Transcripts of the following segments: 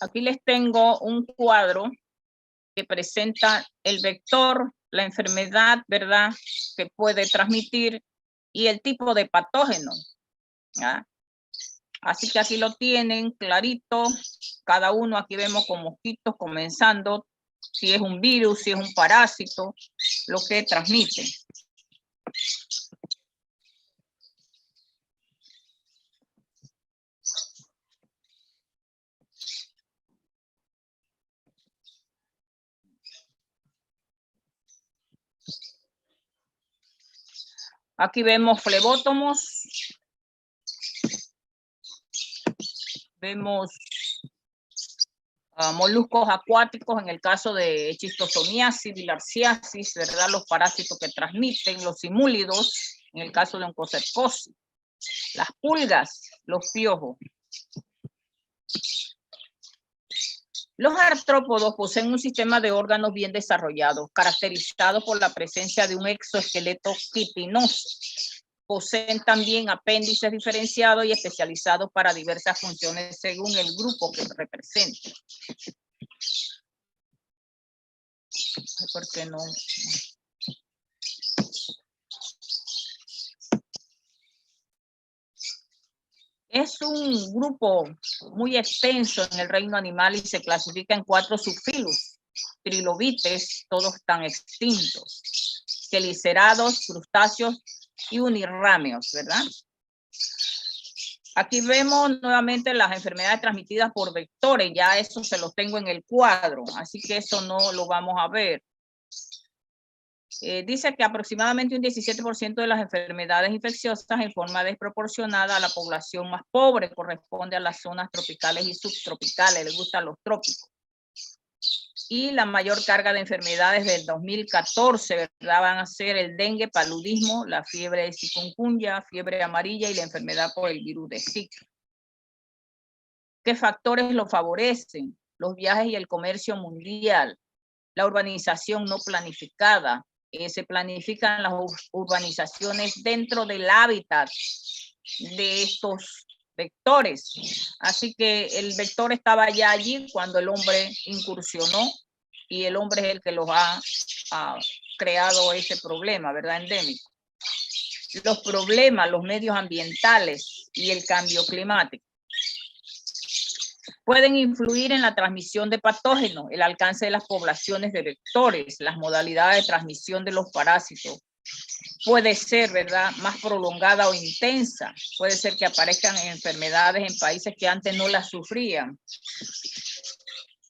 Aquí les tengo un cuadro que presenta el vector, la enfermedad, ¿verdad?, que puede transmitir y el tipo de patógeno. ¿Ya? Así que aquí lo tienen clarito. Cada uno aquí vemos con mosquitos comenzando, si es un virus, si es un parásito, lo que transmite. Aquí vemos flebótomos. Vemos moluscos acuáticos en el caso de esquistosomiasis, bilharziasis, ¿verdad? Los parásitos que transmiten, los simúlidos en el caso de oncocercosis, las pulgas, los piojos. Los artrópodos poseen un sistema de órganos bien desarrollado, caracterizado por la presencia de un exoesqueleto quitinoso. Poseen también apéndices diferenciados y especializados para diversas funciones según el grupo que representen. ¿Por qué no? Es un grupo muy extenso en el reino animal y se clasifica en 4 subfilos. Trilobites, todos están extintos. Quelicerados, crustáceos y unirrámeos, ¿verdad? Aquí vemos nuevamente las enfermedades transmitidas por vectores. Ya eso se los tengo en el cuadro, así que eso no lo vamos a ver. Dice que aproximadamente un 17% de las enfermedades infecciosas en forma desproporcionada a la población más pobre corresponde a las zonas tropicales y subtropicales, les gustan los trópicos. Y la mayor carga de enfermedades del 2014, ¿verdad?, van a ser el dengue, paludismo, la fiebre de chikungunya, fiebre amarilla y la enfermedad por el virus de Zika. ¿Qué factores lo favorecen? Los viajes y el comercio mundial, la urbanización no planificada. Se planifican las urbanizaciones dentro del hábitat de estos vectores. Así que el vector estaba ya allí cuando el hombre incursionó y el hombre es el que los ha creado ese problema, ¿verdad?, endémico. Los problemas, los medios ambientales y el cambio climático pueden influir en la transmisión de patógenos, el alcance de las poblaciones de vectores, las modalidades de transmisión de los parásitos. Puede ser, ¿verdad?, más prolongada o intensa. Puede ser que aparezcan enfermedades en países que antes no las sufrían.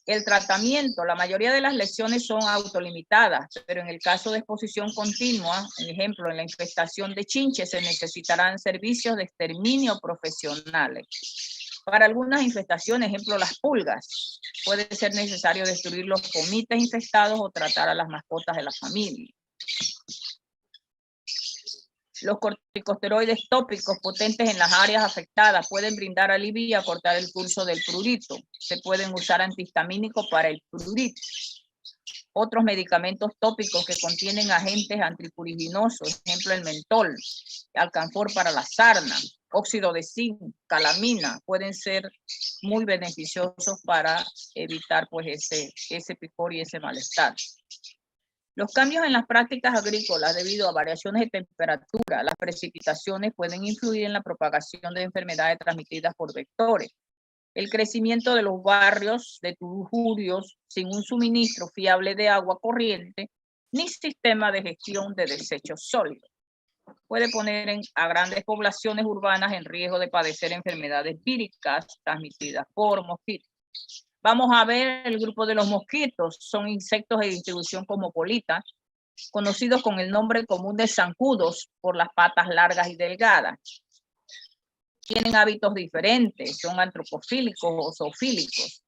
El tratamiento, la mayoría de las lesiones son autolimitadas, pero en el caso de exposición continua, por ejemplo, en la infestación de chinches, se necesitarán servicios de exterminio profesionales. Para algunas infestaciones, ejemplo las pulgas, puede ser necesario destruir los comites infestados o tratar a las mascotas de la familia. Los corticosteroides tópicos potentes en las áreas afectadas pueden brindar alivio y acortar el curso del prurito. Se pueden usar antihistamínicos para el prurito. Otros medicamentos tópicos que contienen agentes antipruriginosos, ejemplo el mentol, alcanfor para la sarna, óxido de zinc, calamina, pueden ser muy beneficiosos para evitar pues ese picor y ese malestar. Los cambios en las prácticas agrícolas debido a variaciones de temperatura, las precipitaciones pueden influir en la propagación de enfermedades transmitidas por vectores. El crecimiento de los barrios de tuburios sin un suministro fiable de agua corriente ni sistema de gestión de desechos sólidos puede poner a grandes poblaciones urbanas en riesgo de padecer enfermedades víricas transmitidas por mosquitos. Vamos a ver el grupo de los mosquitos. Son insectos de distribución cosmopolita, conocidos con el nombre común de zancudos por las patas largas y delgadas. Tienen hábitos diferentes, son antropofílicos o zoofílicos.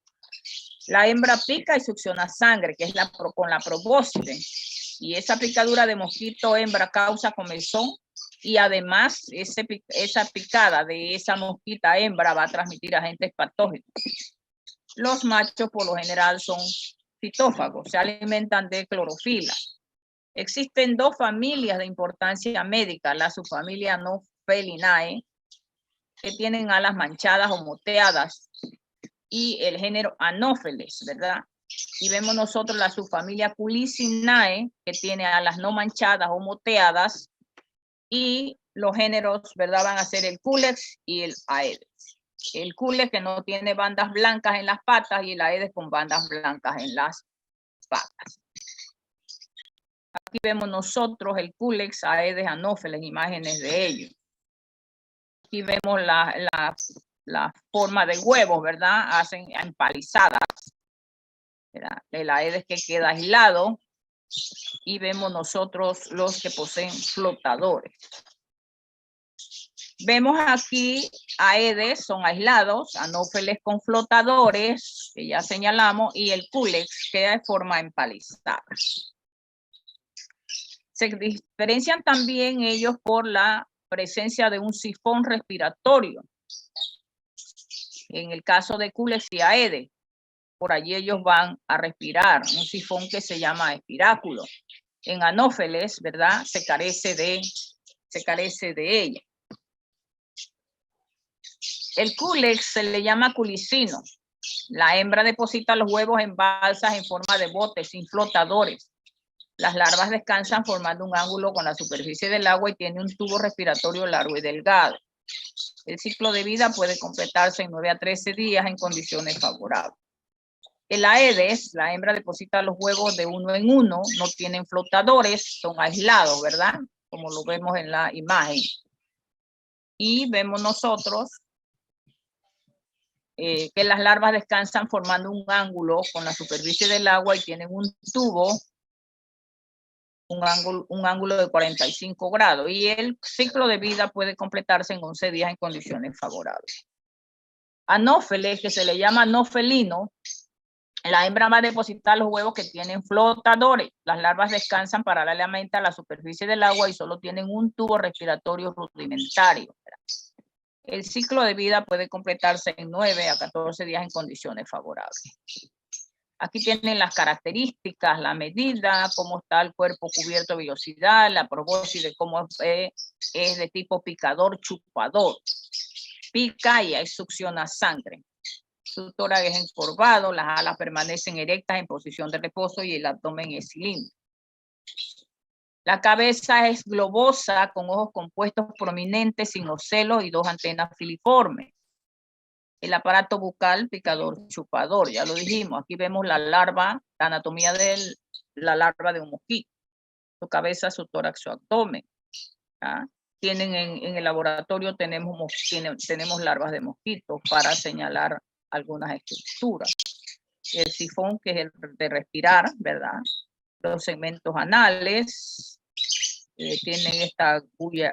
La hembra pica y succiona sangre, que es con la probóscide. Y esa picadura de mosquito hembra causa comezón y además esa picada de esa mosquita hembra va a transmitir agentes patógenos. Los machos por lo general son fitófagos, se alimentan de clorofila. Existen 2 familias de importancia médica, la subfamilia Anophelinae, que tienen alas manchadas o moteadas, y el género Anopheles, ¿verdad? Y vemos nosotros la subfamilia Culicinae, que tiene alas no manchadas o moteadas, y los géneros, ¿verdad? Van a ser el Culex y el Aedes. El Culex, que no tiene bandas blancas en las patas, y el Aedes con bandas blancas en las patas. Aquí vemos nosotros el Culex, Aedes, Anopheles, imágenes de ellos. Aquí vemos la forma de huevos, ¿verdad? Hacen empalizadas. El Aedes que queda aislado, y vemos nosotros los que poseen flotadores. Vemos aquí Aedes son aislados, Anopheles con flotadores, que ya señalamos, y el Culex queda de forma empalizada. Se diferencian también ellos por la presencia de un sifón respiratorio. En el caso de Culex y Aedes, por allí ellos van a respirar, un sifón que se llama espiráculo. En Anopheles, ¿verdad? Se carece de ella. El Culex se le llama culicino. La hembra deposita los huevos en balsas en forma de botes, sin flotadores. Las larvas descansan formando un ángulo con la superficie del agua y tiene un tubo respiratorio largo y delgado. El ciclo de vida puede completarse en 9 a 13 días en condiciones favorables. El Aedes, la hembra deposita los huevos de uno en uno, no tienen flotadores, son aislados, ¿verdad? Como lo vemos en la imagen. Y vemos nosotros que las larvas descansan formando un ángulo con la superficie del agua y tienen un tubo, un ángulo de 45 grados. Y el ciclo de vida puede completarse en 11 días en condiciones favorables. Anófeles, que se le llama anofelino, la hembra va a depositar los huevos que tienen flotadores. Las larvas descansan paralelamente a la superficie del agua y solo tienen un tubo respiratorio rudimentario. El ciclo de vida puede completarse en 9 a 14 días en condiciones favorables. Aquí tienen las características, la medida, cómo está el cuerpo cubierto de vellosidad, la probóscis de cómo es de tipo picador, chupador. Pica y succiona sangre. Su tórax es encorvado, las alas permanecen erectas en posición de reposo y el abdomen es cilíndrico. La cabeza es globosa, con ojos compuestos prominentes, sin ocelos y 2 antenas filiformes. El aparato bucal, picador, chupador, ya lo dijimos. Aquí vemos la larva, la anatomía de la larva de un mosquito. Su cabeza, su tórax, su abdomen. ¿Ah? Tienen en el laboratorio, tenemos larvas de mosquitos para señalar algunas estructuras. El sifón, que es el de respirar, ¿verdad? Los segmentos anales, tienen esta cuya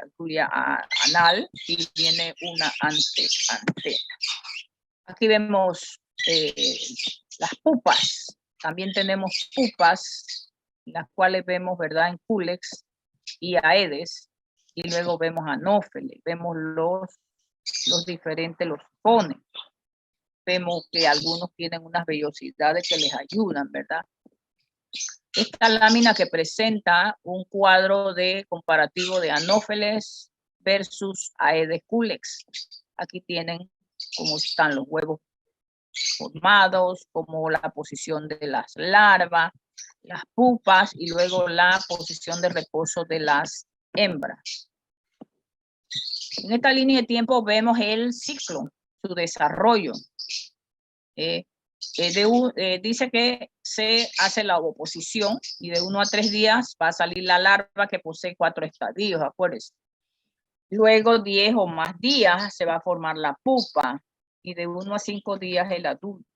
anal y tiene una antena. Aquí vemos las pupas. También tenemos pupas, las cuales vemos, ¿verdad? En Culex y Aedes. Y luego vemos Anopheles. Vemos los diferentes, los sifones. Vemos que algunos tienen unas vellosidades que les ayudan, ¿verdad? Esta lámina que presenta un cuadro de comparativo de Anopheles versus Aedes Culex. Aquí tienen cómo están los huevos formados, como la posición de las larvas, las pupas y luego la posición de reposo de las hembras. En esta línea de tiempo vemos el ciclo, su desarrollo. Dice que se hace la ovoposición y de 1 a 3 días va a salir la larva que posee 4 estadios, acuérdense. Luego 10 o más días se va a formar la pupa y de 1 a 5 días el adulto.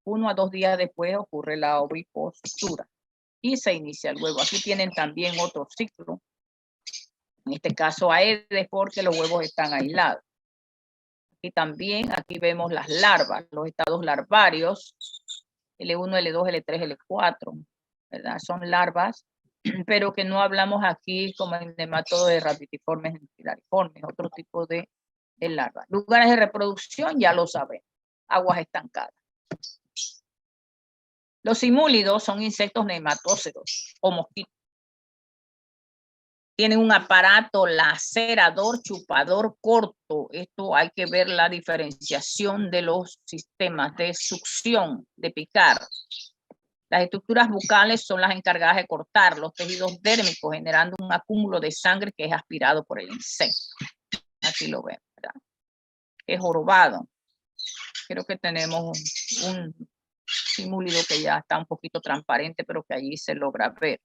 1 a 2 días después ocurre la ovipostura y se inicia el huevo. Aquí tienen también otro ciclo, en este caso Aedes, porque los huevos están aislados. Y también aquí vemos las larvas, los estados larvarios, L1, L2, L3, L4, ¿verdad? Son larvas, pero que no hablamos aquí como en nematodos de rapitiformes, filariformes, otro tipo de larvas. Lugares de reproducción ya lo saben, aguas estancadas. Los simúlidos son insectos nematóceros o mosquitos Tienen un aparato lacerador, chupador corto. Esto hay que ver la diferenciación de los sistemas de succión, de picar. Las estructuras bucales son las encargadas de cortar los tejidos dérmicos, generando un acúmulo de sangre que es aspirado por el insecto. Aquí lo ven, ¿verdad? Es jorobado. Creo que tenemos un simúlido que ya está un poquito transparente, pero que allí se logra ver.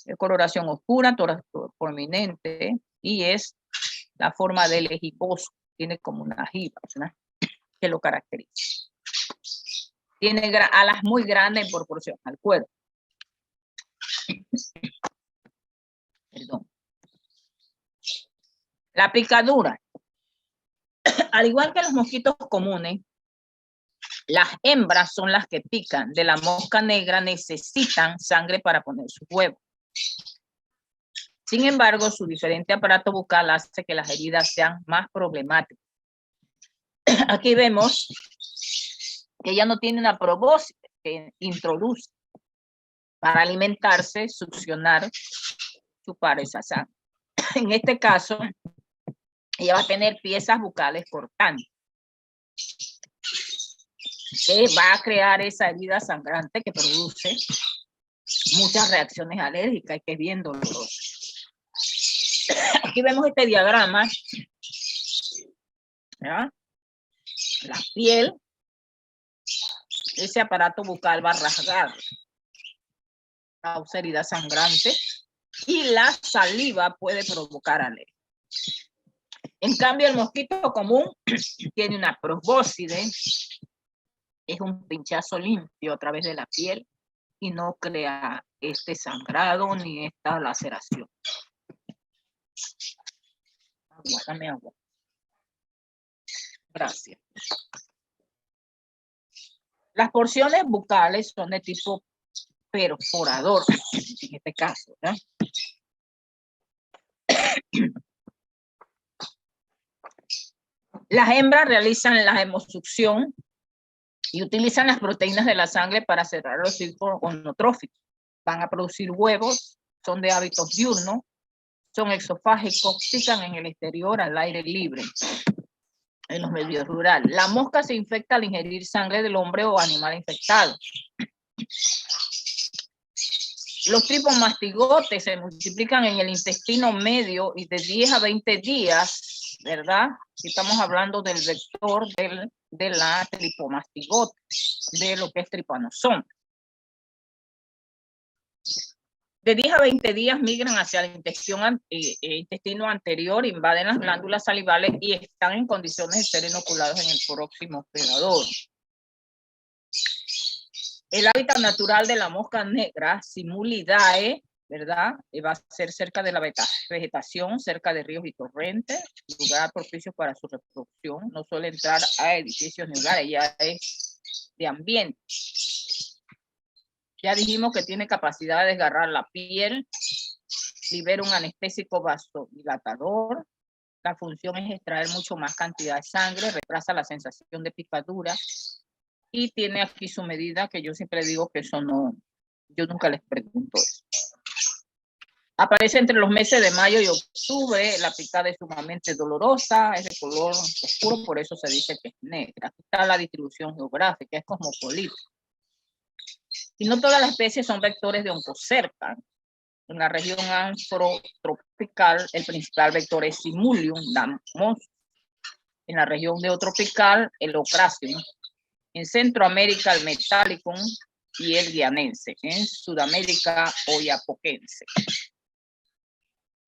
Es coloración oscura, tórax prominente, y es la forma del ejiboso. Tiene como una jiba, ¿verdad?, que lo caracteriza. Tiene alas muy grandes en proporción al cuerpo. Perdón. La picadura. Al igual que los mosquitos comunes, las hembras son las que pican. De la mosca negra necesitan sangre para poner sus huevos. Sin embargo, su diferente aparato bucal hace que las heridas sean más problemáticas. Aquí vemos que ella no tiene una probóscide que introduce para alimentarse, succionar, chupar esa sangre. En este caso, ella va a tener piezas bucales cortantes, que va a crear esa herida sangrante que produce muchas reacciones alérgicas y que es bien doloroso. Aquí vemos este diagrama, ¿ya? La piel, ese aparato bucal va a rasgar, causa herida sangrante, y la saliva puede provocar alergia. En cambio, el mosquito común tiene una probóscide, es un pinchazo limpio a través de la piel y no crea este sangrado ni esta laceración. Agua, dame agua. Gracias. Las porciones bucales son de tipo perforador, en este caso, ¿verdad? Las hembras realizan la hemosucción y utilizan las proteínas de la sangre para cerrar los círculos gonotróficos. Van a producir huevos, son de hábitos diurnos, son exofágicos, pican en el exterior al aire libre, en los medios rurales. La mosca se infecta al ingerir sangre del hombre o animal infectado. Los tripomastigotes se multiplican en el intestino medio y de 10 a 20 días, ¿verdad? Si estamos hablando del vector de la tripomastigote, de lo que es tripanosoma. De 10 a 20 días migran hacia el intestino anterior, invaden las glándulas salivales y están en condiciones de ser inoculados en el próximo hospedador. El hábitat natural de la mosca negra, Simulidae, ¿verdad? Va a ser cerca de la vegetación, cerca de ríos y torrentes, lugar propicio para su reproducción. No suele entrar a edificios ni lugares, ya es de ambiente. Ya dijimos que tiene capacidad de desgarrar la piel, libera un anestésico vasodilatador. La función es extraer mucho más cantidad de sangre, retrasa la sensación de picadura y tiene aquí su medida, que yo siempre digo que eso no, yo nunca les pregunto eso. Aparece entre los meses de mayo y octubre, la picada es sumamente dolorosa, es de color oscuro, por eso se dice que es negra. Aquí está la distribución geográfica, es cosmopolita. Y no todas las especies son vectores de oncocerca. En la región afrotropical, el principal vector es Simulium damosus. En la región neotropical, el Ocracium. En Centroamérica, el Metallicum y el guianense. En Sudamérica, Oyapoquense.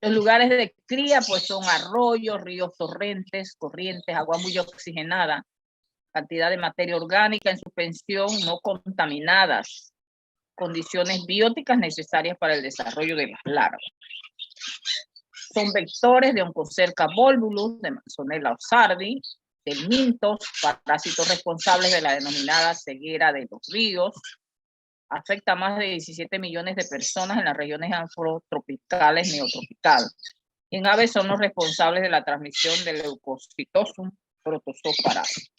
Los lugares de cría pues son arroyos, ríos, torrentes, corrientes, agua muy oxigenada, cantidad de materia orgánica en suspensión, no contaminadas, condiciones bióticas necesarias para el desarrollo de las larvas. Son vectores de Oncocerca volvulus, de Manzonella osardi, del mintos, parásitos responsables de la denominada ceguera de los ríos. Afecta a más de 17 millones de personas en las regiones afrotropicales, neotropicales. En aves son los responsables de la transmisión del Leucocitosum protozoo parásito.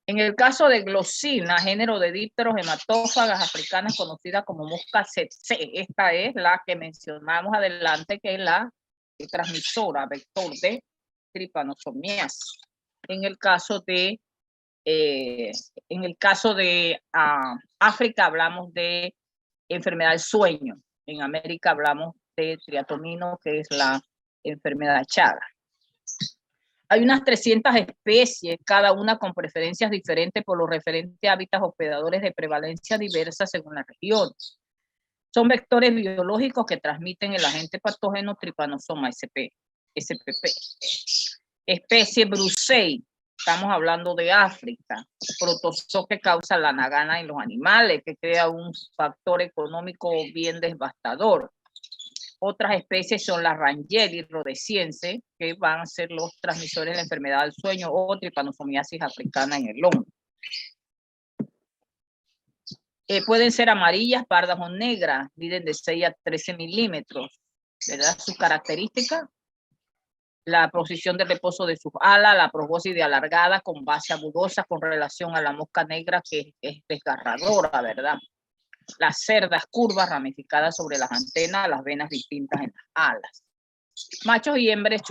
En el caso de Glossina, género de dípteros hematófagas africanas conocida como mosca tsetse, esta es la que mencionamos adelante, que es la transmisora, vector de trypanosomiasis. En el caso de África hablamos de enfermedad del sueño. En América hablamos de triatomino, que es la enfermedad Chaga. Hay unas 300 especies, cada una con preferencias diferentes por lo referente a hábitats hospedadores de prevalencia diversa según la región. Son vectores biológicos que transmiten el agente patógeno Trypanosoma spp. Especie Brucei, estamos hablando de África, protozoo que causa la nagana en los animales, que crea un factor económico bien devastador. Otras especies son la Rangeri rhodesiense, que van a ser los transmisores de la enfermedad del sueño o tripanosomiasis africana en el hombre. Pueden ser amarillas, pardas o negras, miden de 6 a 13 milímetros. ¿Verdad? Sus características: la posición de reposo de sus alas, la probóscide alargada con base agudosa con relación a la mosca negra, que es desgarradora, ¿verdad? Las cerdas curvas ramificadas sobre las antenas, las venas distintas en las alas. Machos y hembras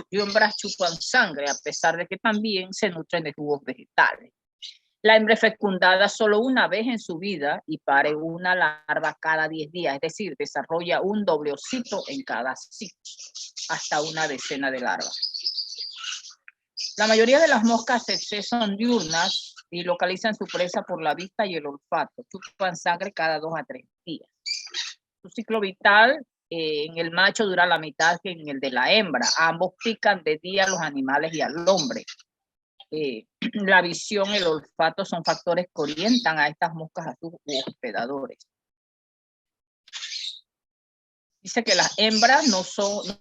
chupan sangre, a pesar de que también se nutren de jugos vegetales. La hembra es fecundada solo una vez en su vida y pare una larva cada 10 días, es decir, desarrolla un doble ocito en cada ciclo, hasta una decena de larvas. La mayoría de las moscas tsetse son diurnas y localizan su presa por la vista y el olfato. Chupan sangre cada 2 a 3 días. Su ciclo vital en el macho dura la mitad que en el de la hembra. Ambos pican de día a los animales y al hombre. La visión y el olfato son factores que orientan a estas moscas a sus hospedadores. Dice que las hembras no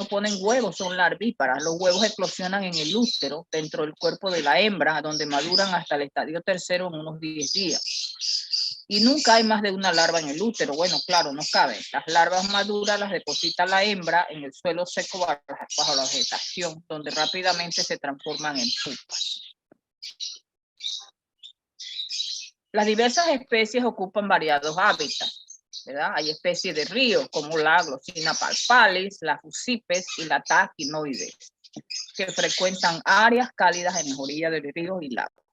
ponen huevos, son larvíparas. Los huevos eclosionan en el útero, dentro del cuerpo de la hembra, donde maduran hasta el estadio tercero en unos 10 días. Y nunca hay más de una larva en el útero. Bueno, claro, no caben. Las larvas maduras las deposita la hembra en el suelo seco bajo la vegetación, donde rápidamente se transforman en pupas. Las diversas especies ocupan variados hábitats, ¿verdad? Hay especies de río como la Glossina palpalis, la Fucipes y la Tachinoides, que frecuentan áreas cálidas en las orillas de ríos y lagos.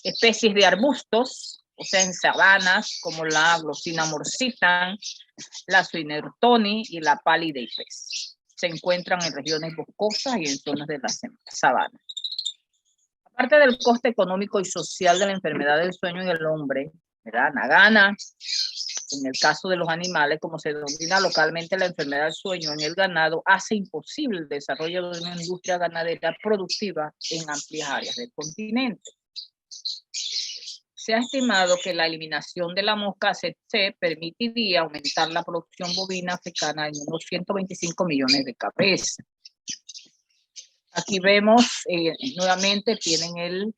Especies de arbustos, o sea, en sabanas, como la Glossina morsitan, la Suinertoni y la Palideipes. Se encuentran en regiones boscosas y en zonas de las sabanas. Aparte del coste económico y social de la enfermedad del sueño en el hombre, ¿verdad? Nagana, en el caso de los animales, como se denomina localmente la enfermedad del sueño en el ganado, hace imposible el desarrollo de una industria ganadera productiva en amplias áreas del continente. Se ha estimado que la eliminación de la mosca tsetse permitiría aumentar la producción bovina africana en unos 125 millones de cabezas. Aquí vemos, nuevamente tienen el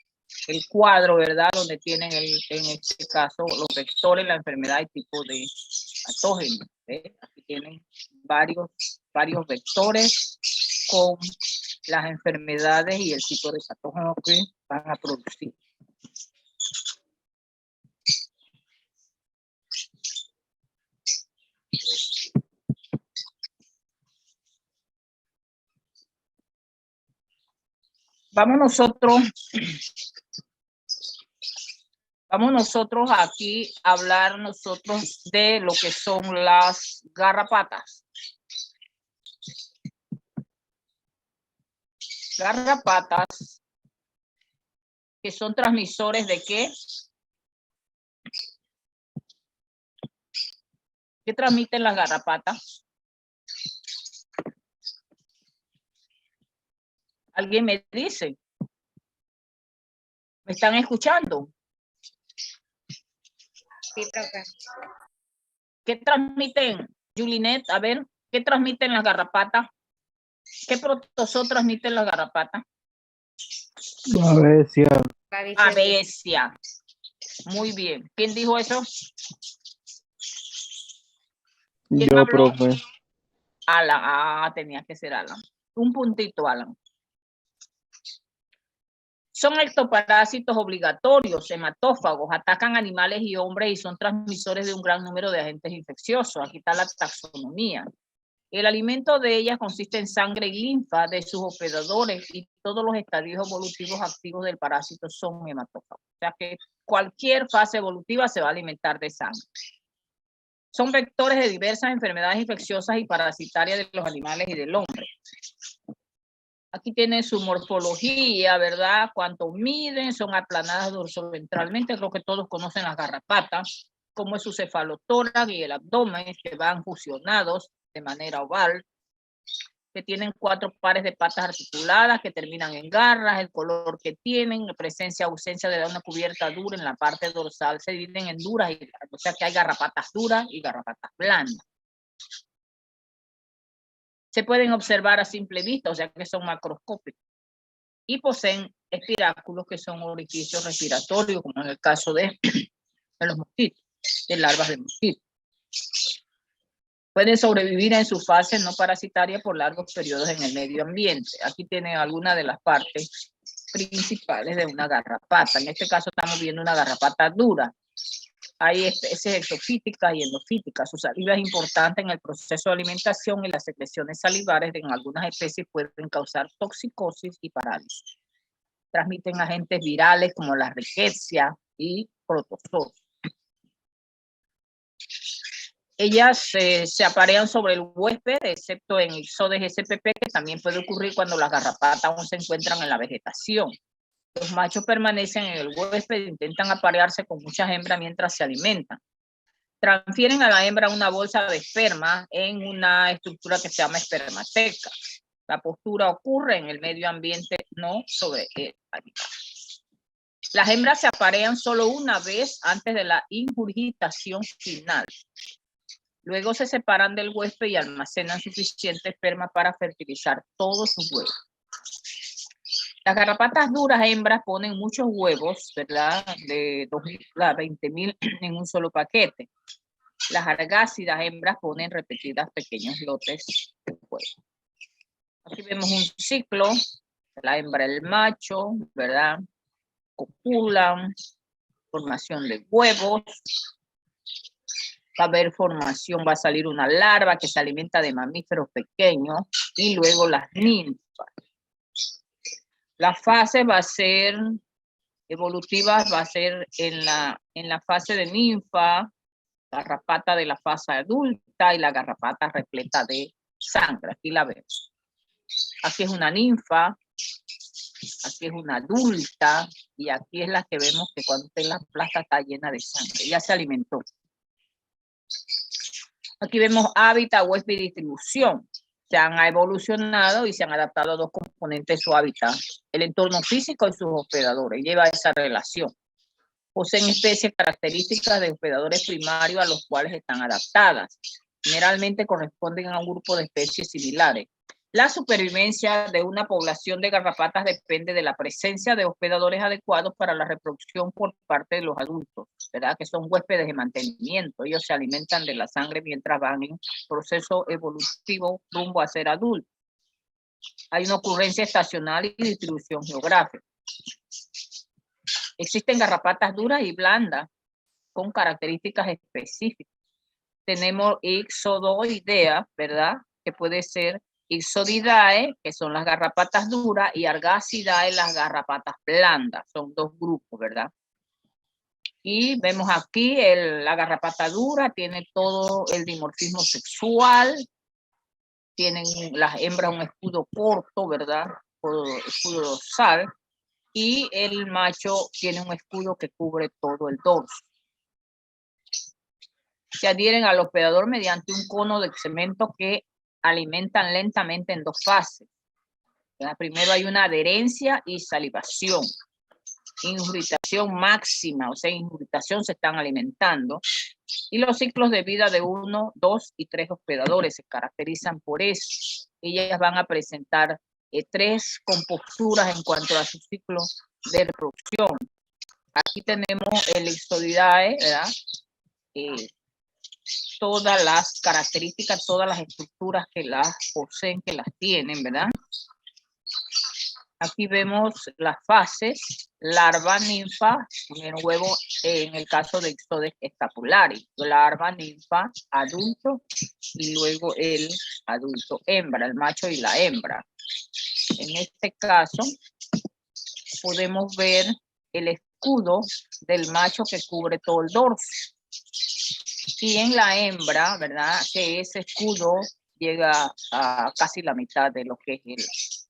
cuadro, ¿verdad? Donde tienen, en este caso, los vectores, la enfermedad y tipo de patógeno. Aquí tienen varios vectores con las enfermedades y el tipo de patógeno que van a producir. Vamos nosotros aquí a hablar nosotros de lo que son las garrapatas. Garrapatas que son transmisores de ¿qué? ¿Qué transmiten las garrapatas? ¿Alguien me dice? ¿Me están escuchando? Sí, profe. ¿Qué transmiten, Julinet? A ver, ¿qué transmiten las garrapatas? ¿Qué protozoo transmiten las garrapatas? Babesia. Babesia. Muy bien. ¿Quién dijo eso? ¿Quién Yo, habló? profe. Alan. Tenía que ser Alan. Un puntito, Alan. Son ectoparásitos obligatorios, hematófagos, atacan animales y hombres y son transmisores de un gran número de agentes infecciosos. Aquí está la taxonomía. El alimento de ellas consiste en sangre y linfa de sus hospedadores y todos los estadios evolutivos activos del parásito son hematófagos. O sea que cualquier fase evolutiva se va a alimentar de sangre. Son vectores de diversas enfermedades infecciosas y parasitarias de los animales y del hombre. Aquí tienen su morfología, ¿verdad? Cuánto miden, son aplanadas dorsoventralmente. Creo que todos conocen las garrapatas, cómo es su cefalotórax y el abdomen, que van fusionados de manera oval, que tienen 4 pares de patas articuladas, que terminan en garras, el color que tienen, presencia o ausencia de una cubierta dura en la parte dorsal, se dividen en duras y blandas. O sea que hay garrapatas duras y garrapatas blandas. Se pueden observar a simple vista, o sea que son macroscópicos. Y poseen espiráculos que son orificios respiratorios, como en el caso de los mosquitos, de larvas de mosquitos. Pueden sobrevivir en su fase no parasitaria por largos periodos en el medio ambiente. Aquí tienen algunas de las partes principales de una garrapata. En este caso estamos viendo una garrapata dura. Hay especies ectofíticas y endofíticas. Su saliva es importante en el proceso de alimentación y las secreciones salivares en algunas especies pueden causar toxicosis y parálisis. Transmiten agentes virales como la riqueza y protozoos. Ellas se aparean sobre el huésped, excepto en ixodes SPP, que también puede ocurrir cuando las garrapatas aún se encuentran en la vegetación. Los machos permanecen en el huésped e intentan aparearse con muchas hembras mientras se alimentan. Transfieren a la hembra una bolsa de esperma en una estructura que se llama espermateca. La postura ocurre en el medio ambiente, no sobre el animal. Las hembras se aparean solo una vez antes de la ingurgitación final. Luego se separan del huésped y almacenan suficiente esperma para fertilizar todos sus huevos. Las garrapatas duras hembras ponen muchos huevos, ¿verdad? De 20.000 en un solo paquete. Las argácidas hembras ponen repetidas pequeños lotes de huevos. Aquí vemos un ciclo, la hembra y el macho, ¿verdad? Copulan, formación de huevos. Va a haber formación, va a salir una larva que se alimenta de mamíferos pequeños y luego las ninfas. La fase va a ser evolutiva, va a ser en la fase de ninfa, garrapata de la fase adulta y la garrapata repleta de sangre. Aquí la vemos. Aquí es una ninfa, aquí es una adulta y aquí es la que vemos que cuando está en la plaza está llena de sangre. Ya se alimentó. Aquí vemos hábitat, huésped y distribución. Se han evolucionado y se han adaptado a 2 componentes de su hábitat, el entorno físico y sus hospedadores. Lleva esa relación. Poseen especies características de hospedadores primarios a los cuales están adaptadas. Generalmente corresponden a un grupo de especies similares. La supervivencia de una población de garrapatas depende de la presencia de hospedadores adecuados para la reproducción por parte de los adultos, ¿verdad? Que son huéspedes de mantenimiento. Ellos se alimentan de la sangre mientras van en proceso evolutivo rumbo a ser adultos. Hay una ocurrencia estacional y distribución geográfica. Existen garrapatas duras y blandas con características específicas. Tenemos Ixodoidea, ¿verdad? Que puede ser Ixodidae, que son las garrapatas duras, y Argacidae, las garrapatas blandas. Son 2 grupos, ¿verdad? Y vemos aquí la garrapata dura, tiene todo el dimorfismo sexual, tienen las hembras un escudo corto, ¿verdad? Escudo dorsal, y el macho tiene un escudo que cubre todo el dorso. Se adhieren al hospedador mediante un cono de cemento que alimentan lentamente en 2 fases. Primero hay una adherencia y salivación. Ingurgitación máxima, o sea, ingurgitación se están alimentando. Y los ciclos de vida de 1, 2 y 3 hospedadores se caracterizan por eso. Ellas van a presentar 3 composturas en cuanto a su ciclo de reproducción. Aquí tenemos el Ixodidae, ¿verdad? Todas las características, todas las estructuras que las poseen, que las tienen, ¿verdad? Aquí vemos las fases, larva, ninfa, en el huevo, en el caso de Ixodes escapularis, larva, ninfa, adulto, y luego el adulto hembra, el macho y la hembra. En este caso, podemos ver el escudo del macho que cubre todo el dorso. Y en la hembra, ¿verdad? Que ese escudo llega a casi la mitad de lo que es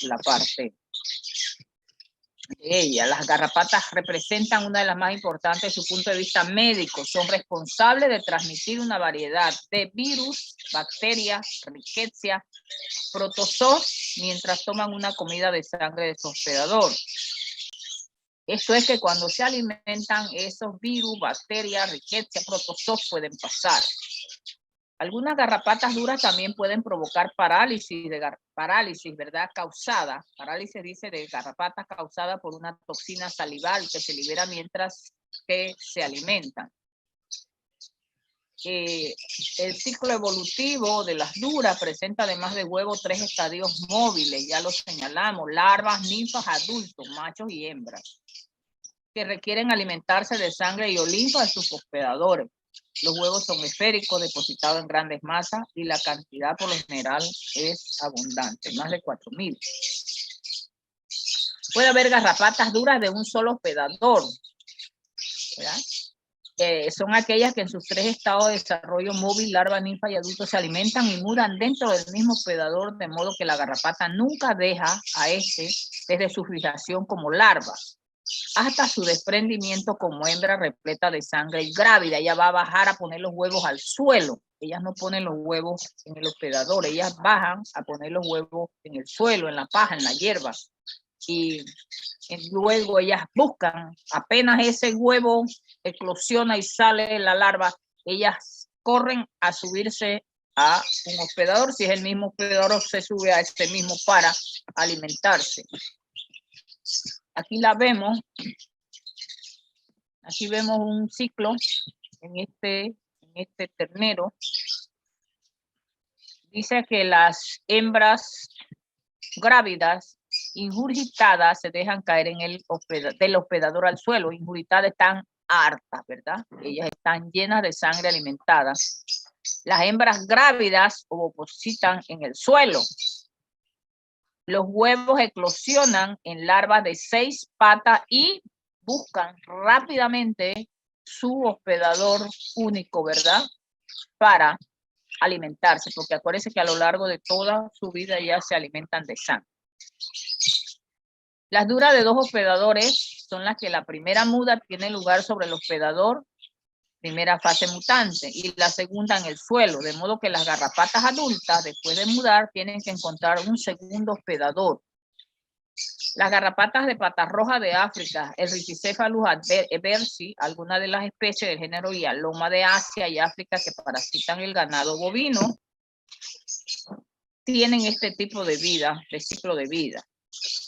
la parte de ella. Las garrapatas representan una de las más importantes desde su punto de vista médico. Son responsables de transmitir una variedad de virus, bacterias, riqueza, protozoos, mientras toman una comida de sangre de su hospedador. Esto es que cuando se alimentan, esos virus, bacterias, riqueza, protozoos pueden pasar. Algunas garrapatas duras también pueden provocar parálisis, ¿verdad? Causada, parálisis dice de garrapatas causada por una toxina salival que se libera mientras que se alimentan. El ciclo evolutivo de las duras presenta además de huevo 3 estadios móviles, ya lo señalamos, larvas, ninfas, adultos, machos y hembras, que requieren alimentarse de sangre y o linfa de sus hospedadores. Los huevos son esféricos, depositados en grandes masas y la cantidad por lo general es abundante, más de 4.000. Puede haber garrapatas duras de un solo hospedador, ¿verdad? Son aquellas que en sus 3 estados de desarrollo móvil, larva, ninfa y adulto se alimentan y mudan dentro del mismo hospedador, de modo que la garrapata nunca deja a este desde su fijación como larva hasta su desprendimiento como hembra repleta de sangre y grávida. Ella va a bajar a poner los huevos al suelo. Ellas no ponen los huevos en el hospedador, ellas bajan a poner los huevos en el suelo, en la paja, en la hierba. Y luego ellas buscan, apenas ese huevo eclosiona y sale la larva, ellas corren a subirse a un hospedador. Si es el mismo hospedador, se sube a este mismo para alimentarse. Aquí la vemos. Aquí vemos un ciclo en este ternero. Dice que las hembras grávidas ingurgitadas se dejan caer en del hospedador al suelo. Ingurgitadas están hartas, ¿verdad? Ellas están llenas de sangre alimentada. Las hembras grávidas ovopositan en el suelo. Los huevos eclosionan en larvas de 6 patas y buscan rápidamente su hospedador único, ¿verdad? Para alimentarse, porque acuérdense que a lo largo de toda su vida ya se alimentan de sangre. Las duras de 2 hospedadores son las que la primera muda tiene lugar sobre el hospedador, primera fase mutante, y la segunda en el suelo, de modo que las garrapatas adultas, después de mudar, tienen que encontrar un segundo hospedador. Las garrapatas de patas rojas de África, el Rhipicephalus eversi, algunas de las especies del género Hyaloma de Asia y África que parasitan el ganado bovino, tienen este tipo de vida, de ciclo de vida.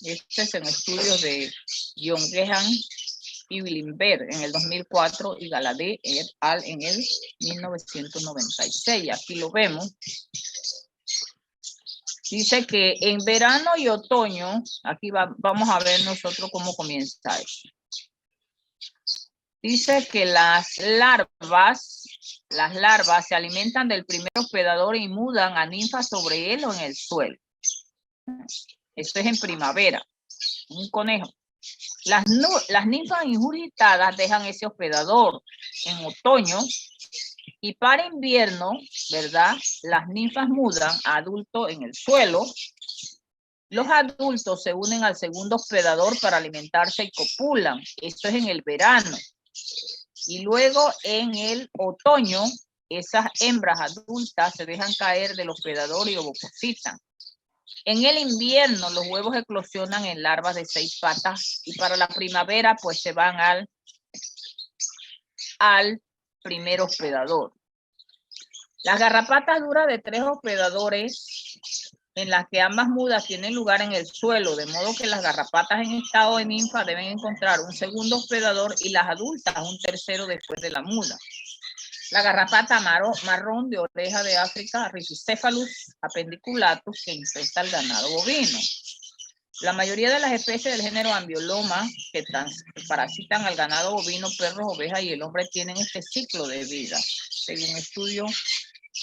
Este es en estudios de Jongehan y Willenberg en el 2004 y Galadé et al. En el 1996. Aquí lo vemos. Dice que en verano y otoño, aquí vamos a ver nosotros cómo comienza eso. Dice que las larvas se alimentan del primer hospedador y mudan a ninfas sobre él o en el suelo. Esto es en primavera, un conejo. Las ninfas ingurgitadas dejan ese hospedador en otoño y para invierno, ¿verdad? Las ninfas mudan a adulto en el suelo. Los adultos se unen al segundo hospedador para alimentarse y copulan. Esto es en el verano. Y luego en el otoño, esas hembras adultas se dejan caer del hospedador y ovopositan. En el invierno, los huevos eclosionan en larvas de 6 patas y para la primavera, pues se van al primer hospedador. Las garrapatas duras de 3 hospedadores, en las que ambas mudas tienen lugar en el suelo, de modo que las garrapatas en estado de ninfa deben encontrar un segundo hospedador y las adultas un tercero después de la muda. La garrapata marrón de oreja de África, Rhipicephalus appendiculatus, que infesta el ganado bovino. La mayoría de las especies del género Ambioloma que parasitan al ganado bovino, perros, ovejas y el hombre tienen este ciclo de vida, según estudio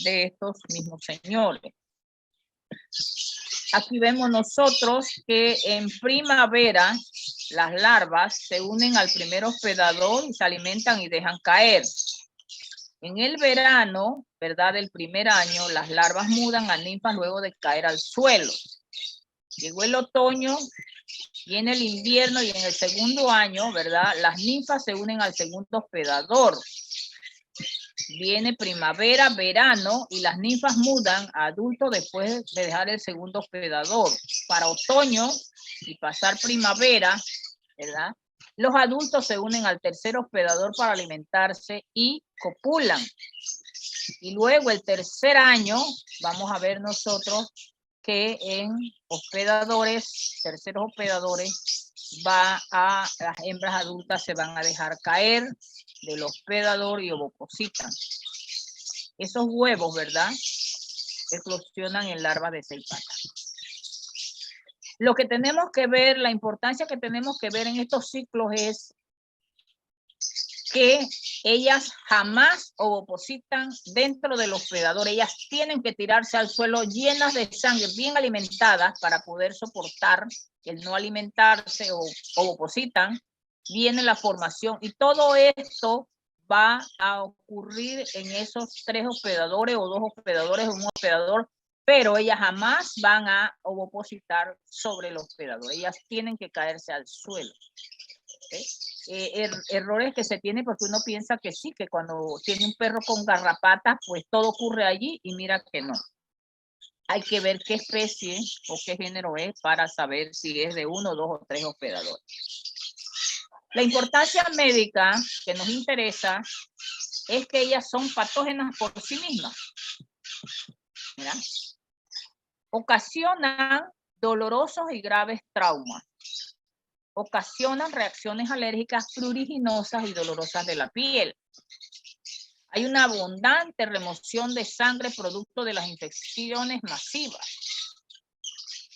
de estos mismos señores. Aquí vemos nosotros que en primavera las larvas se unen al primer hospedador y se alimentan y dejan caer. En el verano, ¿verdad?, del primer año, las larvas mudan a ninfas luego de caer al suelo. Llegó el otoño, viene el invierno y en el segundo año, ¿verdad?, las ninfas se unen al segundo hospedador. Viene primavera, verano y las ninfas mudan a adultos después de dejar el segundo hospedador. Para otoño y pasar primavera, ¿verdad?, los adultos se unen al tercer hospedador para alimentarse y copulan. Y luego el tercer año, vamos a ver nosotros que en hospedadores, terceros hospedadores, las hembras adultas se van a dejar caer del hospedador y ovopositan. Esos huevos, ¿verdad?, eclosionan en larvas de 6 patas. Lo que tenemos que ver, la importancia que tenemos que ver en estos ciclos es que ellas jamás ovopositan dentro del hospedador. Ellas tienen que tirarse al suelo llenas de sangre, bien alimentadas para poder soportar el no alimentarse o ovopositan. Viene la formación y todo esto va a ocurrir en esos 3 hospedadores o 2 hospedadores o un hospedador, pero ellas jamás van a ovopositar sobre el hospedador. Ellas tienen que caerse al suelo. ¿Okay? Errores que se tienen porque uno piensa que sí, que cuando tiene un perro con garrapatas, pues todo ocurre allí y mira que no. Hay que ver qué especie o qué género es para saber si es de 1, 2 o 3 hospedadores. La importancia médica que nos interesa es que ellas son patógenas por sí mismas. ¿Mira? Ocasionan dolorosos y graves traumas. Ocasionan reacciones alérgicas pruriginosas y dolorosas de la piel. Hay una abundante remoción de sangre producto de las infecciones masivas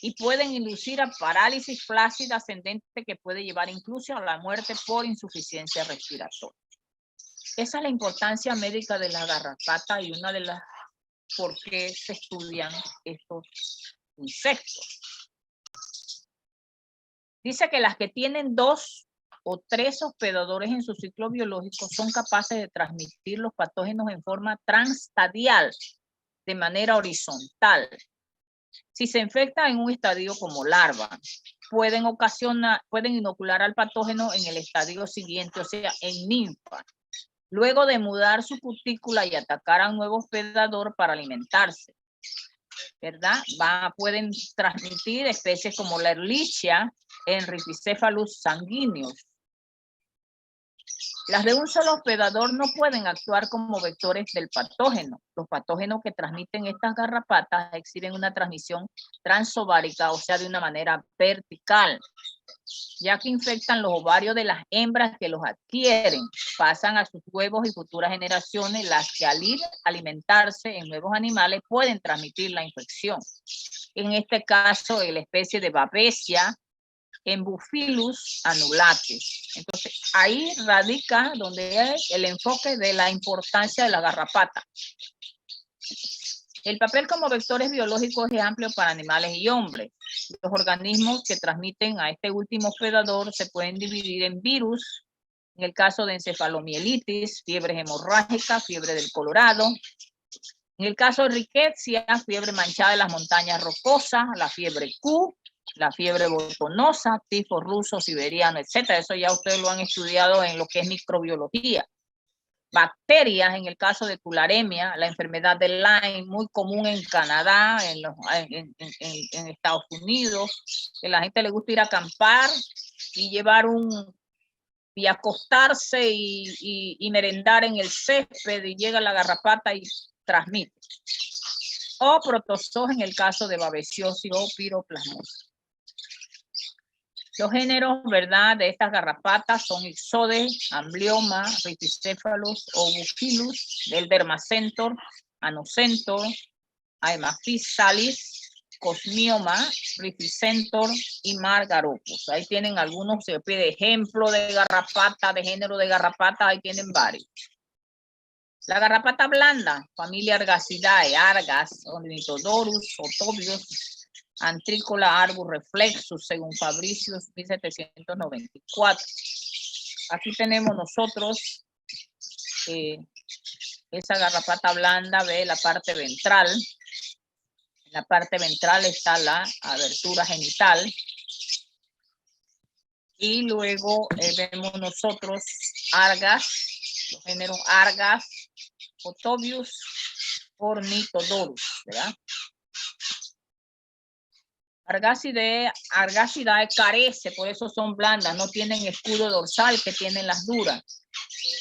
y pueden inducir a parálisis flácida ascendente que puede llevar incluso a la muerte por insuficiencia respiratoria. Esa es la importancia médica de la garrapata y una de las por qué se estudian estos insectos. Dice que las que tienen 2 o 3 hospedadores en su ciclo biológico son capaces de transmitir los patógenos en forma transstadial, de manera horizontal. Si se infectan en un estadio como larva, pueden inocular al patógeno en el estadio siguiente, o sea, en ninfa, luego de mudar su cutícula y atacar a un nuevo hospedador para alimentarse, ¿verdad? Pueden transmitir especies como la Ehrlichia en Rhipicephalus sanguineus. Las de un solo hospedador no pueden actuar como vectores del patógeno. Los patógenos que transmiten estas garrapatas exhiben una transmisión transovárica, o sea, de una manera vertical, ya que infectan los ovarios de las hembras que los adquieren, pasan a sus huevos y futuras generaciones, las que al ir a alimentarse en nuevos animales pueden transmitir la infección. En este caso, la especie de Babesia en Buphilus annulatus. Entonces, ahí radica donde es el enfoque de la importancia de la garrapata. El papel como vectores biológicos es amplio para animales y hombres. Los organismos que transmiten a este último hospedador se pueden dividir en virus, en el caso de encefalomielitis, fiebres hemorrágicas, fiebre del Colorado. En el caso de Rickettsia, fiebre manchada de las montañas rocosas, la fiebre Q, la fiebre botonosa, tifo ruso, siberiano, etc. Eso ya ustedes lo han estudiado en lo que es microbiología. Bacterias, en el caso de tularemia, la enfermedad de Lyme, muy común en Canadá, en Estados Unidos, que a la gente le gusta ir a acampar y y acostarse y merendar en el césped y llega la garrapata y transmite. O protozoos en el caso de babesiosis o piroplasmosis. Los géneros, ¿verdad?, de estas garrapatas son Ixodes, Amblyomma, Rhipicephalus o Buphilus, del Dermacentor, Anocentor, Haemaphysalis, Cosmioma, Rificentor y Margaropus. Ahí tienen algunos, se pide ejemplo de garrapata, de género de garrapata, ahí tienen varios. La garrapata blanda, familia Argacidae, Argas, Ornitodorus, Otobius, Antrícola arbus reflexus, según Fabricius, 1794. Aquí tenemos nosotros esa garrapata blanda, ve la parte ventral. En la parte ventral está la abertura genital. Y luego vemos nosotros Argas, los géneros Argas, Otobius, Ornitodorus, ¿verdad? Argacidae carece, por eso son blandas, no tienen escudo dorsal que tienen las duras.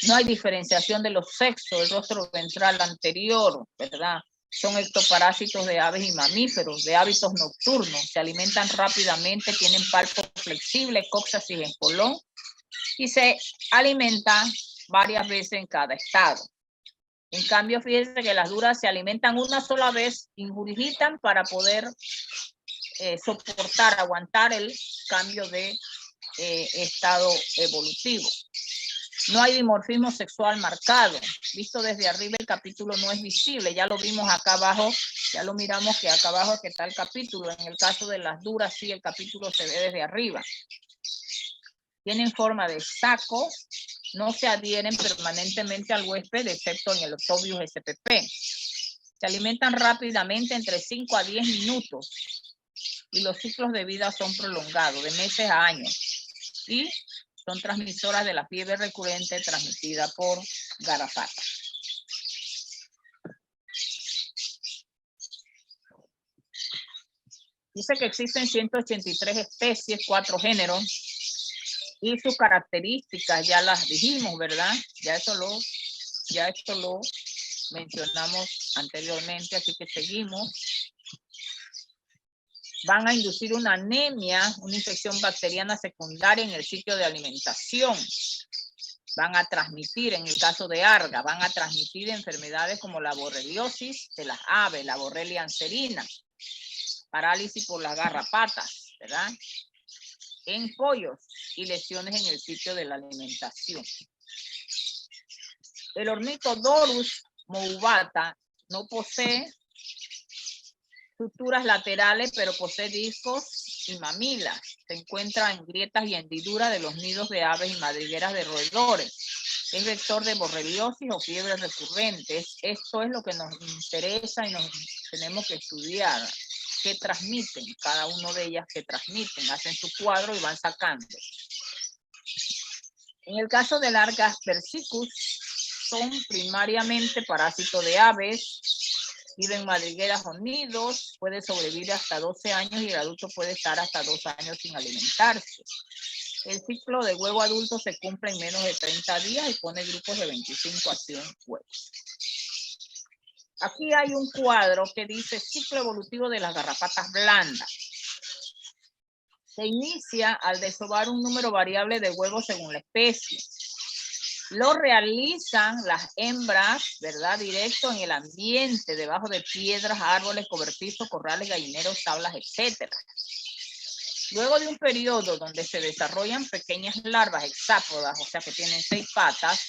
No hay diferenciación de los sexos, el rostro ventral anterior, ¿verdad? Son ectoparásitos de aves y mamíferos, de hábitos nocturnos, se alimentan rápidamente, tienen palpo flexible, coxas y espolón, y se alimentan varias veces en cada estado. En cambio, fíjense que las duras se alimentan una sola vez, ingurgitan para poder soportar, aguantar el cambio de estado evolutivo. No hay dimorfismo sexual marcado. Visto desde arriba el capítulo no es visible. Ya lo vimos acá abajo, ya lo miramos que acá abajo que está el capítulo. En el caso de las duras sí el capítulo se ve desde arriba. Tienen forma de saco, no se adhieren permanentemente al huésped excepto en el Otobius spp. Se alimentan rápidamente entre 5 a 10 minutos y los ciclos de vida son prolongados de meses a años y son transmisoras de la fiebre recurrente transmitida por garrapata. Dice que existen 183 especies, 4 géneros, y sus características ya las dijimos, ¿verdad? Ya esto lo mencionamos anteriormente, así que seguimos. Van a inducir una anemia, una infección bacteriana secundaria en el sitio de alimentación. Van a transmitir, en el caso de Arga, van a transmitir enfermedades como la borreliosis de las aves, la borrelia anserina, parálisis por las garrapatas, ¿verdad? En pollos y lesiones en el sitio de la alimentación. El Ornitodorus movata no posee estructuras laterales, pero posee discos y mamilas. Se encuentra en grietas y hendiduras de los nidos de aves y madrigueras de roedores. Es vector de borreliosis o fiebres recurrentes. Esto es lo que nos interesa y nos tenemos que estudiar. ¿Qué transmiten? Cada uno de ellas que transmiten. Hacen su cuadro y van sacando. En el caso del Argas persicus, son primariamente parásitos de aves. Viven en madrigueras o nidos, puede sobrevivir hasta 12 años y el adulto puede estar hasta 2 años sin alimentarse. El ciclo de huevo adulto se cumple en menos de 30 días y pone grupos de 25 a 100 huevos. Aquí hay un cuadro que dice ciclo evolutivo de las garrapatas blandas. Se inicia al desovar un número variable de huevos según la especie. Lo realizan las hembras, ¿verdad? Directo en el ambiente, debajo de piedras, árboles, cobertizos, corrales, gallineros, tablas, etc. Luego de un periodo donde se desarrollan pequeñas larvas hexápodas, o sea que tienen 6 patas,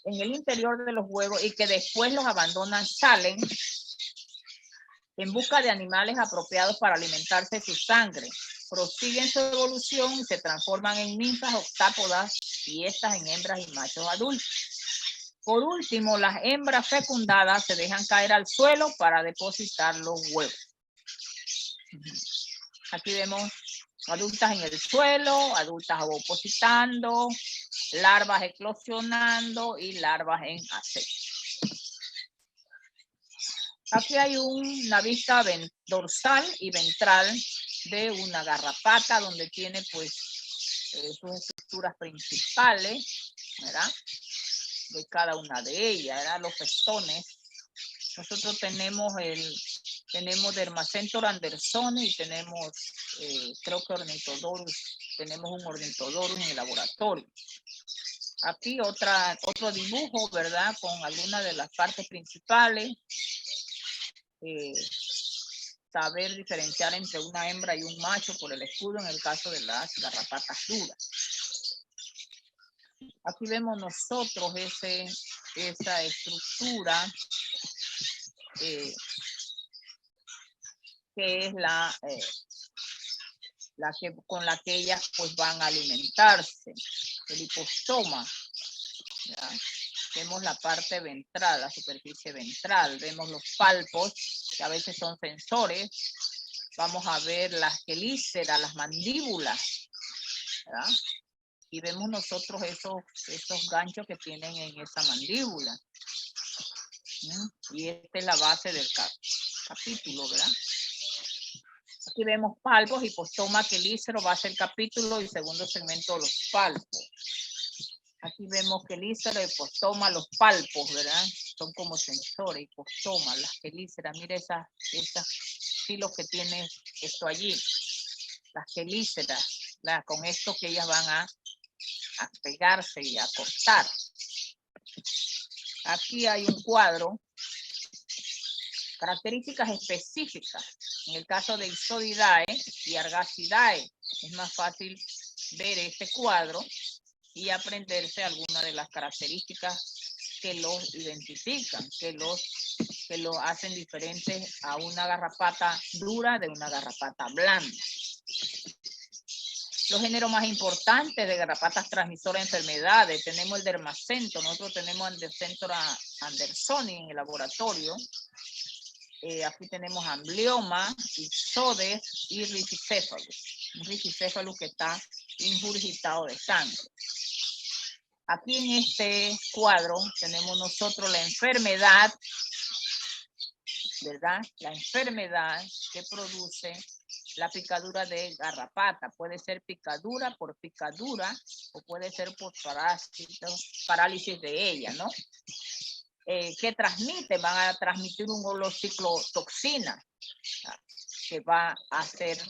en el interior de los huevos y que después los abandonan, salen en busca de animales apropiados para alimentarse de su sangre. Prosiguen su evolución y se transforman en ninfas octápodas y estas en hembras y machos adultos. Por último, las hembras fecundadas se dejan caer al suelo para depositar los huevos. Aquí vemos adultas en el suelo, adultas ovopositando, larvas eclosionando y larvas en aceite. Aquí hay una vista dorsal y ventral de una garrapata donde tiene pues sus estructuras principales, ¿verdad? De cada una de ellas, ¿verdad? Los festones. Nosotros tenemos Dermacentor andersoni y tenemos, creo que Ornitodorus, tenemos un Ornitodorus en el laboratorio. Aquí otro dibujo, ¿verdad? Con algunas de las partes principales. saber diferenciar entre una hembra y un macho por el escudo en el caso de las garrapatas duras. Aquí vemos nosotros esa estructura que es con la que ellas pues van a alimentarse, el hipostoma. ¿Ya? Vemos la parte ventral, la superficie ventral, vemos los palpos, que a veces son sensores, vamos a ver las quelíceras, las mandíbulas, ¿verdad? Y vemos nosotros esos ganchos que tienen en esa mandíbula. Y esta es la base del capítulo, ¿verdad? Aquí vemos palpos, hipostoma, quelícero, base del capítulo y segundo segmento los palpos. Aquí vemos quelícero, hipostoma, los palpos, ¿verdad? Son como sensores, hipostoma, las quelíceras. Mire esas filos que tiene esto allí. Las quelíceras, ¿verdad? Con esto que ellas van a pegarse y a cortar. Aquí hay un cuadro. Características específicas. En el caso de Ixodidae y Argacidae, es más fácil ver este cuadro y aprenderse algunas de las características que los identifican, que los hacen diferentes a una garrapata dura de una garrapata blanda. Los géneros más importantes de garrapatas transmisoras de enfermedades, tenemos el dermacento, nosotros tenemos Andersentora andersoni en el laboratorio. Aquí tenemos amblioma, ixodes y ricicéfalos. Un ricicéfalo que está ingurgitado de sangre. Aquí en este cuadro tenemos nosotros la enfermedad, ¿verdad? La enfermedad que produce la picadura de garrapata. Puede ser picadura por picadura o puede ser por parálisis de ella, ¿no? ¿Qué transmite? Van a transmitir un holociclotoxina que va a hacer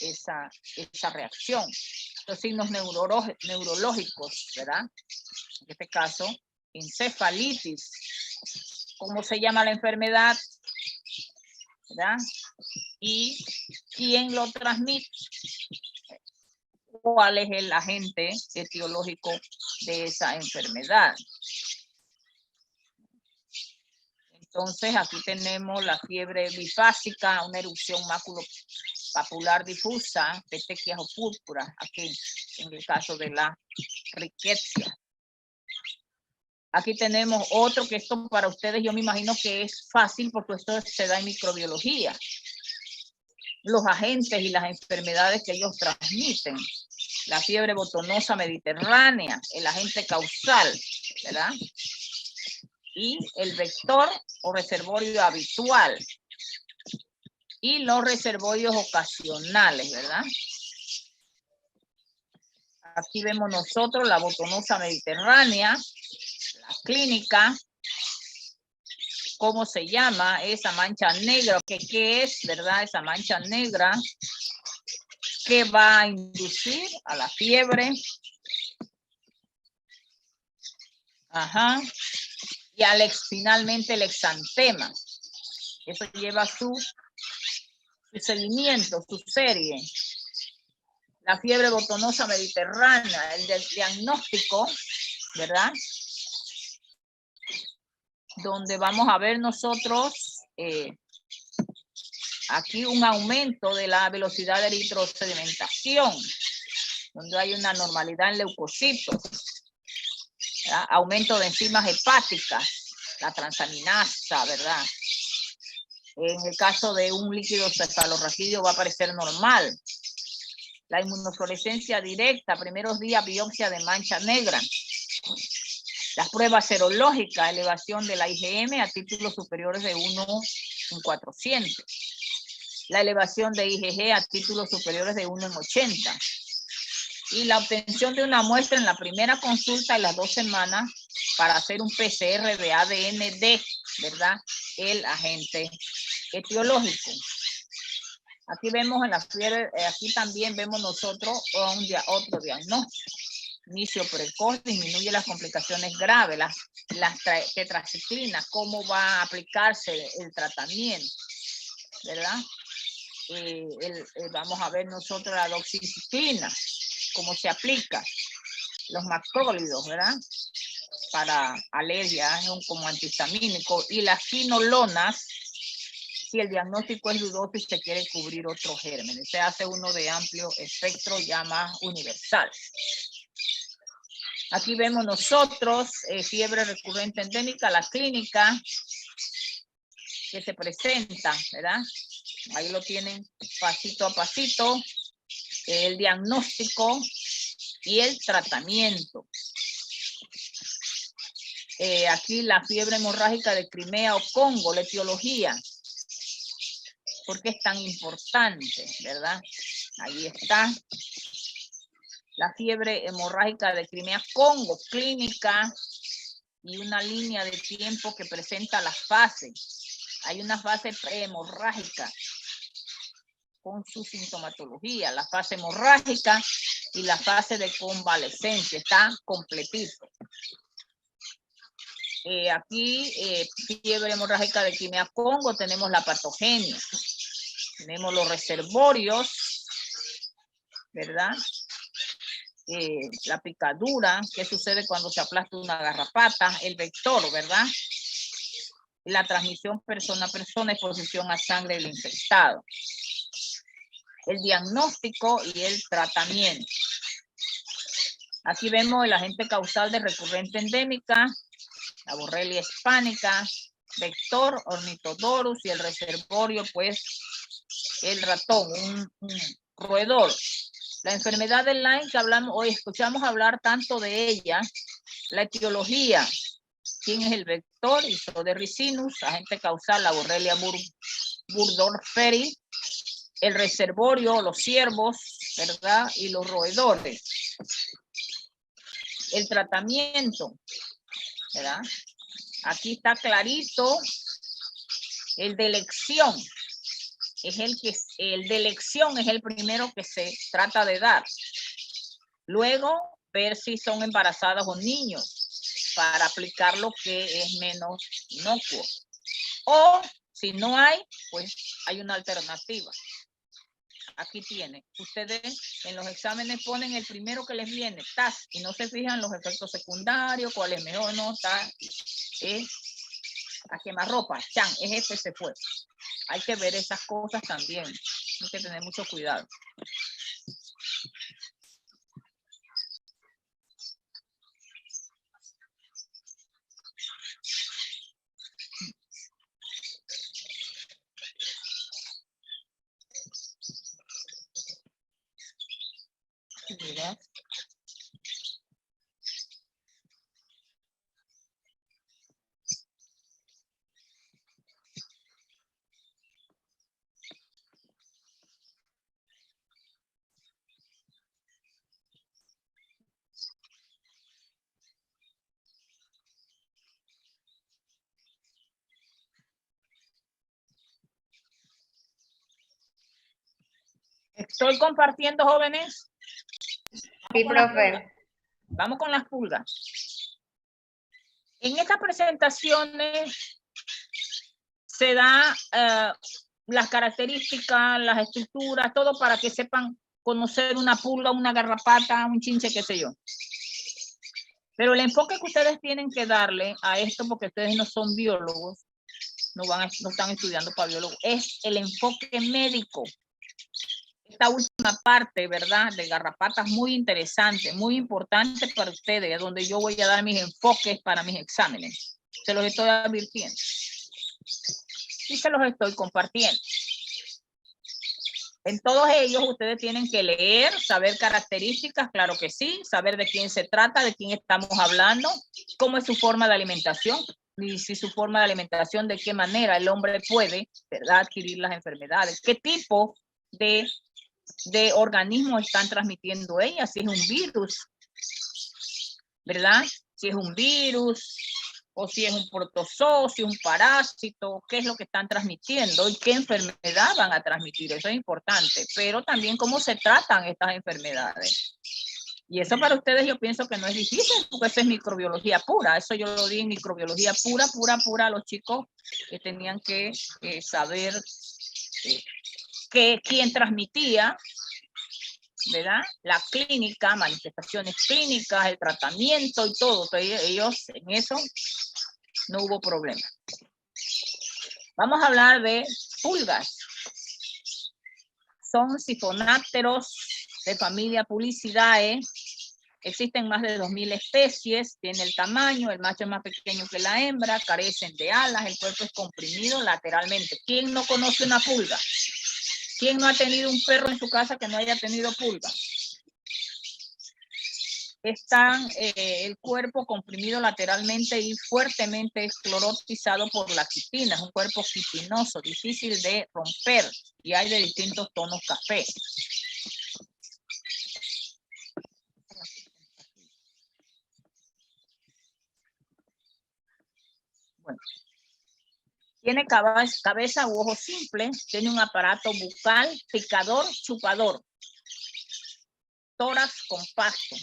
esa reacción. Los signos neurológicos, ¿verdad? En este caso, encefalitis. ¿Cómo se llama la enfermedad? ¿Verdad? Y quién lo transmite. ¿Cuál es el agente etiológico de esa enfermedad? Entonces, aquí tenemos la fiebre bifásica, una erupción maculopapular difusa, petequias o púrpura, aquí en el caso de la riqueza. Aquí tenemos otro que esto para ustedes yo me imagino que es fácil porque esto se da en microbiología. Los agentes y las enfermedades que ellos transmiten. La fiebre botonosa mediterránea, el agente causal, ¿verdad? Y el vector o reservorio habitual. Y los reservorios ocasionales, ¿verdad? Aquí vemos nosotros la botonosa mediterránea, la clínica, cómo se llama esa mancha negra, qué es, ¿verdad? Esa mancha negra que va a inducir a la fiebre. Ajá. Y finalmente el exantema. Eso lleva su seguimiento, su serie. La fiebre botonosa mediterránea, el diagnóstico, ¿verdad? Donde vamos a ver nosotros aquí un aumento de la velocidad de eritrosedimentación, donde hay una normalidad en leucocitos, ¿verdad? Aumento de enzimas hepáticas, la transaminasa, ¿verdad? En el caso de un líquido cefalorraquídeo va a aparecer normal. La inmunofluorescencia directa, primeros días biopsia de mancha negra. Las pruebas serológicas, elevación de la IgM a títulos superiores de 1 en 400. La elevación de IgG a títulos superiores de 1 en 80. Y la obtención de una muestra en la primera consulta de las 2 semanas para hacer un PCR de ADN de, ¿verdad? El agente etiológico. Aquí vemos en la fiebre, aquí también vemos nosotros otro diagnóstico. Inicio precoz, disminuye las complicaciones graves, las tetraciclinas, cómo va a aplicarse el tratamiento. ¿verdad? Vamos a ver nosotros la doxiciclina, cómo se aplica, los macrólidos, ¿verdad? Para alergias, como antihistamínico, y las quinolonas, si el diagnóstico es dudoso y se quiere cubrir otros gérmenes. Se hace uno de amplio espectro, ya más universal. Aquí vemos nosotros fiebre recurrente endémica, la clínica que se presenta, ¿verdad? Ahí lo tienen pasito a pasito, el diagnóstico y el tratamiento. Aquí la fiebre hemorrágica de Crimea o Congo, la etiología. ¿Por qué es tan importante, verdad? Ahí está. La fiebre hemorrágica de Crimea, Congo, clínica y una línea de tiempo que presenta las fases. Hay una fase prehemorrágica con su sintomatología, la fase hemorrágica y la fase de convalescencia. Está completito. Aquí, fiebre hemorrágica de Crimea, Congo, tenemos la patogenia. Tenemos los reservorios, ¿verdad? La picadura, qué sucede cuando se aplasta una garrapata, el vector, ¿verdad? La transmisión persona a persona, exposición a sangre del infectado. El diagnóstico y el tratamiento. Aquí vemos el agente causal de recurrente endémica, la Borrelia hispánica, vector, Ornitodorus, y el reservorio, pues, el ratón, un roedor. La enfermedad de Lyme que hablamos hoy, escuchamos hablar tanto de ella, la etiología, quién es el vector, Isoderricinus, agente causal, la Borrelia burgdorferi, el reservorio, los ciervos, ¿verdad? Y los roedores. El tratamiento, ¿verdad? Aquí está clarito, el de elección. El de elección es el primero que se trata de dar. Luego, ver si son embarazadas o niños para aplicar lo que es menos inocuo. O si no hay, pues hay una alternativa. Aquí tiene. Ustedes en los exámenes ponen el primero que les viene, TAS, y no se fijan los efectos secundarios, cuál es mejor, no, TAS, a quemarropa, chan, es este, se fue. Hay que ver esas cosas también. Hay que tener mucho cuidado. Mira. Estoy compartiendo, jóvenes. Sí, profe. Vamos con las pulgas. En estas presentaciones se da las características, las estructuras, todo para que sepan conocer una pulga, una garrapata, un chinche, qué sé yo. Pero el enfoque que ustedes tienen que darle a esto, porque ustedes no son biólogos, no están estudiando para biólogos, es el enfoque médico. Esta última parte, ¿verdad? De garrapatas, muy interesante, muy importante para ustedes, donde yo voy a dar mis enfoques para mis exámenes. Se los estoy advirtiendo. Y se los estoy compartiendo. En todos ellos ustedes tienen que leer, saber características, claro que sí, saber de quién se trata, de quién estamos hablando, cómo es su forma de alimentación, y si su forma de alimentación, de qué manera el hombre puede, ¿verdad?, adquirir las enfermedades, qué tipo de organismos están transmitiendo ellas, si es un virus, ¿verdad? Si es un virus, o si es un protozoo, si es un parásito, qué es lo que están transmitiendo y qué enfermedad van a transmitir, eso es importante, pero también cómo se tratan estas enfermedades. Y eso para ustedes yo pienso que no es difícil, porque eso es microbiología pura, eso yo lo di en microbiología pura a los chicos que tenían que saber que quien transmitía, ¿verdad? La clínica, manifestaciones clínicas, el tratamiento y todo. Entonces, ellos en eso no hubo problema. Vamos a hablar de pulgas. Son sifonápteros de familia Pulicidae. Existen más de 2000 especies. Tiene el tamaño, el macho es más pequeño que la hembra, carecen de alas, el cuerpo es comprimido lateralmente. ¿Quién no conoce una pulga? ¿Quién no ha tenido un perro en su casa que no haya tenido pulga? Están el cuerpo comprimido lateralmente y fuertemente esclerotizado por la quitina. Es un cuerpo quitinoso, difícil de romper y hay de distintos tonos café. Bueno. Tiene cabeza u ojo simple, tiene un aparato bucal, picador, chupador, tórax compacto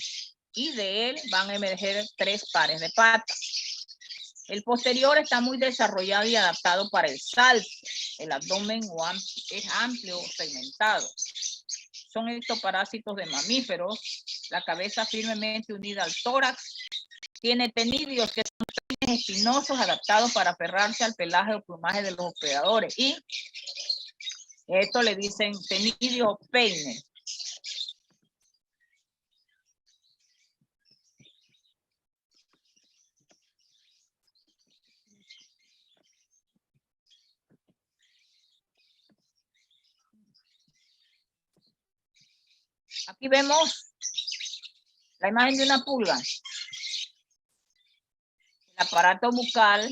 y de él van a emerger 3 pares de patas. El posterior está muy desarrollado y adaptado para el salto. El abdomen es amplio o segmentado. Son ectoparásitos de mamíferos. La cabeza firmemente unida al tórax. Tiene tenidios que son peines espinosos adaptados para aferrarse al pelaje o plumaje de los hospedadores. Y esto le dicen tenidios o peines. Aquí vemos la imagen de una pulga. El aparato bucal,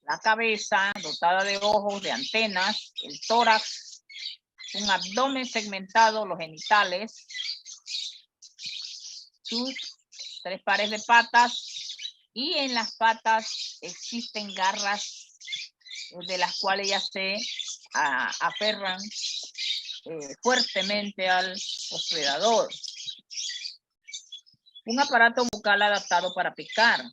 la cabeza dotada de ojos, de antenas, el tórax, un abdomen segmentado, los genitales, sus 3 pares de patas y en las patas existen garras de las cuales ellas se aferran fuertemente al hospedador. Un aparato bucal adaptado para picar.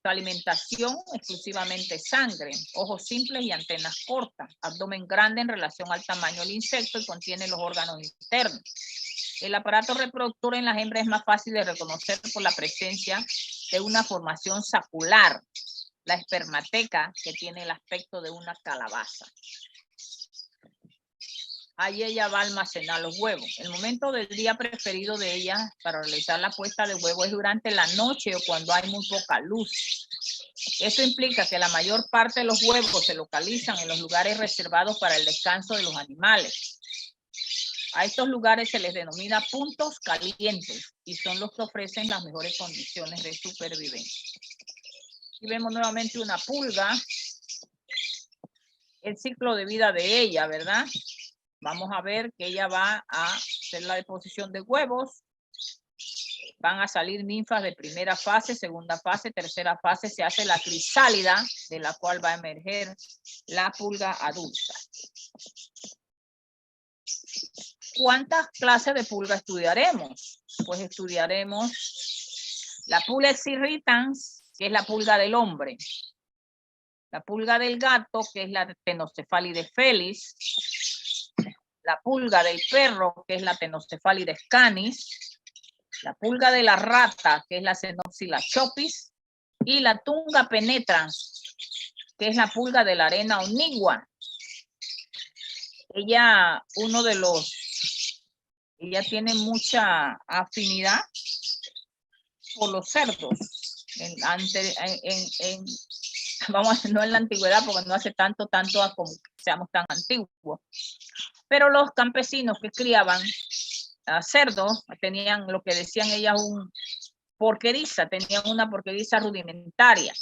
Su alimentación exclusivamente sangre, ojos simples y antenas cortas, abdomen grande en relación al tamaño del insecto y contiene los órganos internos. El aparato reproductor en las hembras es más fácil de reconocer por la presencia de una formación sacular, la espermateca, que tiene el aspecto de una calabaza. Ahí ella va a almacenar los huevos. El momento del día preferido de ella para realizar la puesta de huevos es durante la noche o cuando hay muy poca luz. Esto implica que la mayor parte de los huevos se localizan en los lugares reservados para el descanso de los animales. A estos lugares se les denomina puntos calientes y son los que ofrecen las mejores condiciones de supervivencia. Aquí vemos nuevamente una pulga. El ciclo de vida de ella, ¿verdad? Vamos a ver que ella va a hacer la deposición de huevos. Van a salir ninfas de primera fase, segunda fase, tercera fase. Se hace la crisálida, de la cual va a emerger la pulga adulta. ¿Cuántas clases de pulga estudiaremos? Pues estudiaremos la Pulex irritans, que es la pulga del hombre. La pulga del gato, que es la Tenocefalides felis. La pulga del perro, que es la Tenocefalides canis. La pulga de la rata, que es la Xenophila chopis. Y la tunga penetrans, que es la pulga de la arena onigua. Ella tiene mucha afinidad por los cerdos. Vamos a decir, no en la antigüedad, porque no hace tanto como seamos tan antiguos. Pero los campesinos que criaban cerdos tenían lo que decían ellas tenían una porqueriza rudimentaria.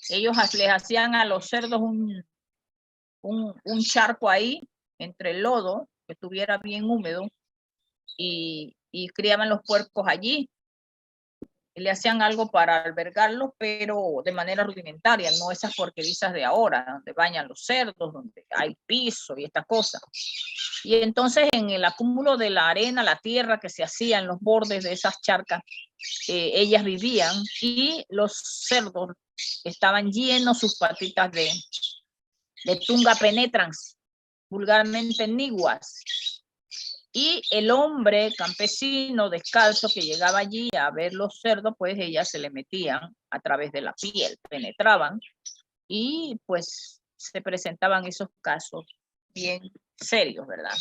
Ellos les hacían a los cerdos un charco ahí entre el lodo, que estuviera bien húmedo, y criaban los puercos allí. Y le hacían algo para albergarlos, pero de manera rudimentaria, no esas porquerizas de ahora, donde bañan los cerdos, donde hay piso y estas cosas. Y entonces en el acúmulo de la arena, la tierra que se hacía en los bordes de esas charcas, ellas vivían y los cerdos estaban llenos sus patitas de Tunga penetrans, vulgarmente niguas. Y el hombre campesino descalzo que llegaba allí a ver los cerdos, pues ellas se le metían a través de la piel, penetraban y pues se presentaban esos casos bien serios, ¿verdad?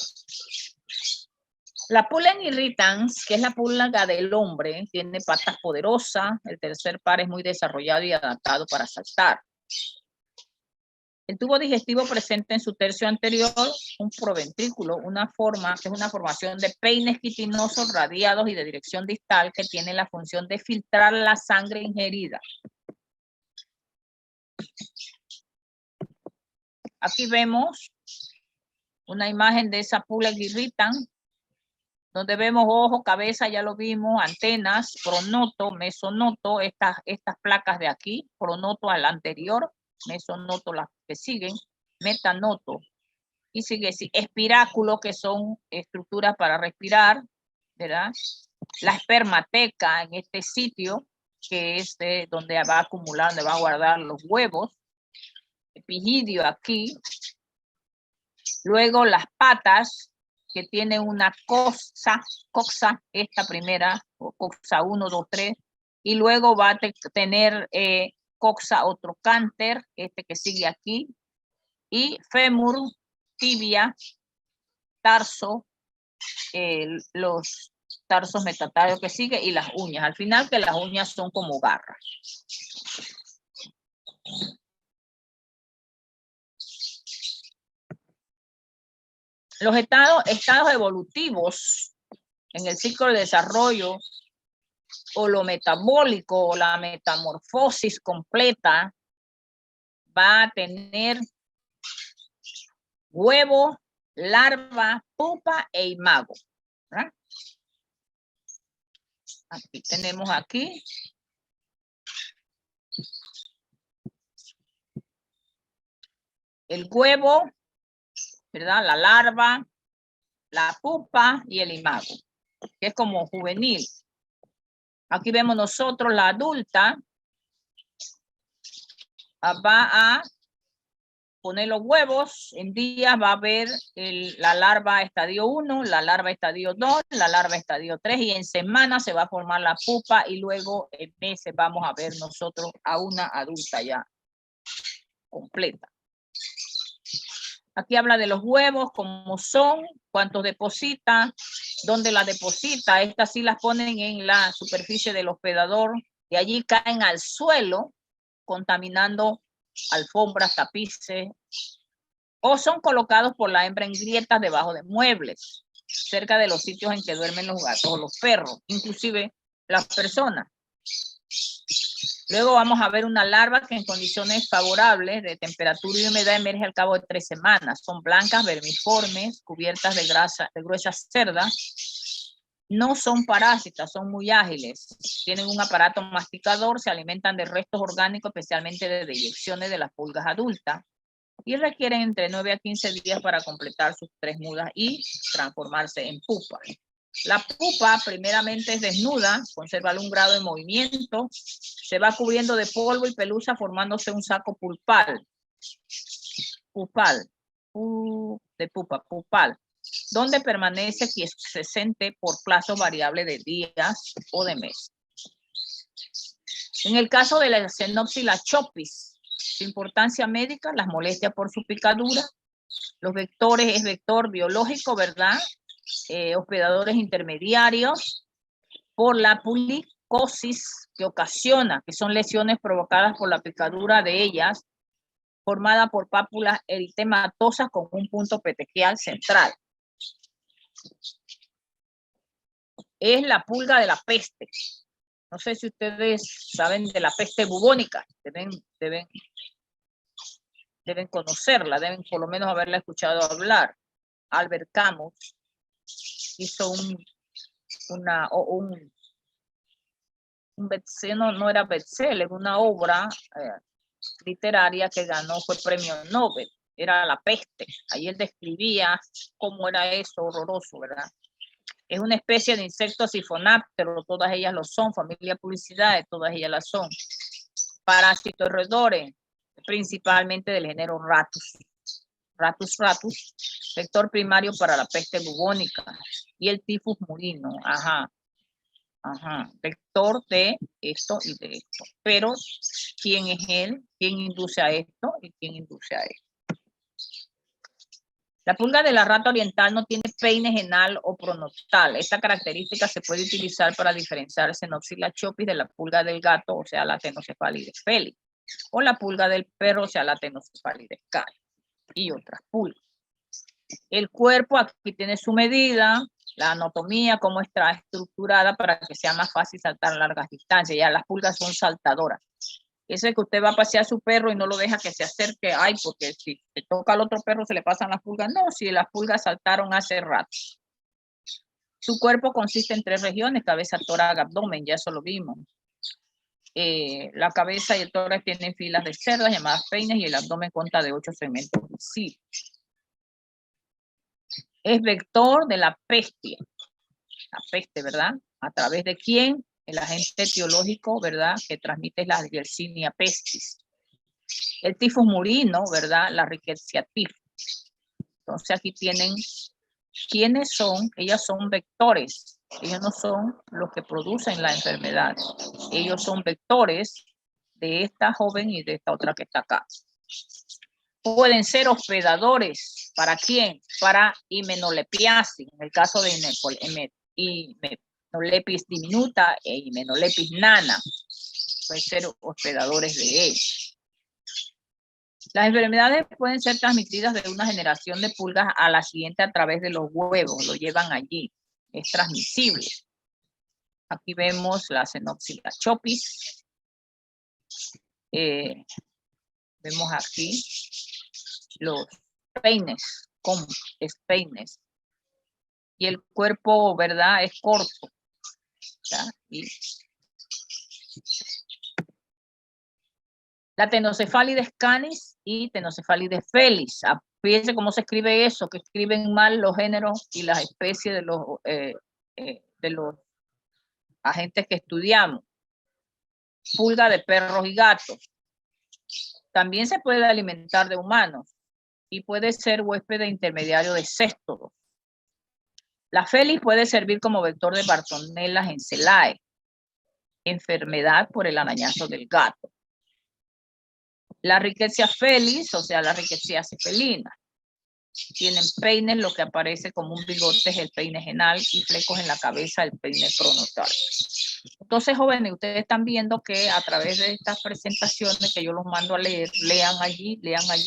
La pulga irritans, que es la pulga del hombre, tiene patas poderosas, el tercer par es muy desarrollado y adaptado para saltar. El tubo digestivo presenta en su tercio anterior un proventrículo, una forma que es una formación de peines quitinosos radiados y de dirección distal que tiene la función de filtrar la sangre ingerida. Aquí vemos una imagen de esa pulga irritans, donde vemos ojo, cabeza, ya lo vimos, antenas, pronoto, mesonoto, estas placas de aquí, pronoto al anterior, mesonoto las que siguen, metanoto, y sigue así, espiráculo, que son estructuras para respirar, ¿verdad? La espermateca en este sitio, que es donde va a acumular, donde va a guardar los huevos, epigidio aquí, luego las patas, que tiene una coxa, esta primera, coxa 1, 2, 3, y luego va a tener coxa otro cánter, este que sigue aquí, y fémur, tibia, tarso, los tarsos metatarsios que sigue, y las uñas. Al final, que las uñas son como garras. Los estados evolutivos en el ciclo de desarrollo, o lo metabólico, o la metamorfosis completa, va a tener huevo, larva, pupa e imago, ¿verdad? Aquí tenemos aquí. El huevo, ¿verdad? La larva, la pupa y el imago, que es como juvenil. Aquí vemos nosotros la adulta. Va a poner los huevos, en días va a ver la larva estadio 1, la larva estadio 2, la larva estadio 3, y en semanas se va a formar la pupa, y luego en meses vamos a ver nosotros a una adulta ya completa. Aquí habla de los huevos, cómo son, cuántos deposita, dónde las deposita. Estas sí las ponen en la superficie del hospedador, de allí caen al suelo, contaminando alfombras, tapices, o son colocados por la hembra en grietas debajo de muebles, cerca de los sitios en que duermen los gatos o los perros, inclusive las personas. Luego vamos a ver una larva que en condiciones favorables de temperatura y humedad emerge al cabo de 3 semanas. Son blancas, vermiformes, cubiertas de grasa, de gruesas cerdas. No son parásitas, son muy ágiles. Tienen un aparato masticador, se alimentan de restos orgánicos, especialmente de deyecciones de las pulgas adultas, y requieren entre 9 a 15 días para completar sus 3 mudas y transformarse en pupa. La pupa primeramente es desnuda, conserva un grado de movimiento, se va cubriendo de polvo y pelusa formándose un saco pulpal, donde permanece quiescente por plazo variable de días o de meses. En el caso de la Xenopsila chopis, su importancia médica, las molestias por su picadura, los vectores es vector biológico, ¿verdad? Hospedadores intermediarios, por la pulicosis que ocasiona, que son lesiones provocadas por la picadura de ellas, formada por pápulas eritematosas con un punto petequial central. Es la pulga de la peste. No sé si ustedes saben de la peste bubónica, deben conocerla, deben por lo menos haberla escuchado hablar. Albert Camus hizo un bestseller, no era bestseller, una obra literaria que ganó, fue premio Nobel, era La peste. Ahí él describía cómo era eso horroroso, ¿verdad? Es una especie de insecto sifonáptero, todas ellas lo son, familia Pulicidae, todas ellas las son. Parásitos roedores, principalmente del género Ratus. ratus ratus, vector primario para la peste bubónica, y el tifus murino, vector de esto y de esto. Pero, ¿quién es él? ¿Quién induce a esto y quién induce a esto? La pulga de la rata oriental no tiene peine genal o pronoctal. Esta característica se puede utilizar para diferenciar Xenopsila chopis de la pulga del gato, o sea, la Ctenocephalides felix, o la pulga del perro, o sea, la Ctenocephalides canis, y otras pulgas. El cuerpo aquí tiene su medida, la anatomía, cómo está estructurada para que sea más fácil saltar largas distancias. Ya las pulgas son saltadoras. Eso es que usted va a pasear a su perro y no lo deja que se acerque, ay, porque si se toca al otro perro se le pasan las pulgas. No, si las pulgas saltaron hace rato. Su cuerpo consiste en 3 regiones, cabeza, tórax, abdomen, ya eso lo vimos. La cabeza y el tórax tienen filas de cerdas llamadas peines y el abdomen consta de 8 segmentos visibles. Es vector de la peste, ¿verdad? ¿A través de quién? El agente etiológico, ¿verdad? Que transmite la Yersinia pestis. El tifus murino, ¿verdad? La Rickettsia tifus. Entonces aquí tienen quiénes son. Ellas son vectores. Ellos no son los que producen la enfermedad. Ellos son vectores de esta joven y de esta otra que está acá. Pueden ser hospedadores. ¿Para quién? Para Hymenolepiasis, en el caso de Hymenolepis diminuta e Hymenolepis nana. Pueden ser hospedadores de ellos. Las enfermedades pueden ser transmitidas de una generación de pulgas a la siguiente a través de los huevos. Lo llevan allí. Es transmisible. Aquí vemos la Xenopsila chopis. Vemos aquí los peines, con peines. Y el cuerpo, ¿verdad? Es corto. ¿Ya? Y la Ctenocephalides canis y Ctenocephalides felix. Fíjense cómo se escribe eso, que escriben mal los géneros y las especies de los agentes que estudiamos. Pulga de perros y gatos. También se puede alimentar de humanos y puede ser huésped intermediario de céstodos. La Felix puede servir como vector de Bartonella henselae, enfermedad por el arañazo del gato. La Rickettsia felix, o sea, la Rickettsia felina, tienen peines, lo que aparece como un bigote es el peine genal y flecos en la cabeza, el peine pronotal. Entonces, jóvenes, ustedes están viendo que a través de estas presentaciones que yo los mando a leer, lean allí,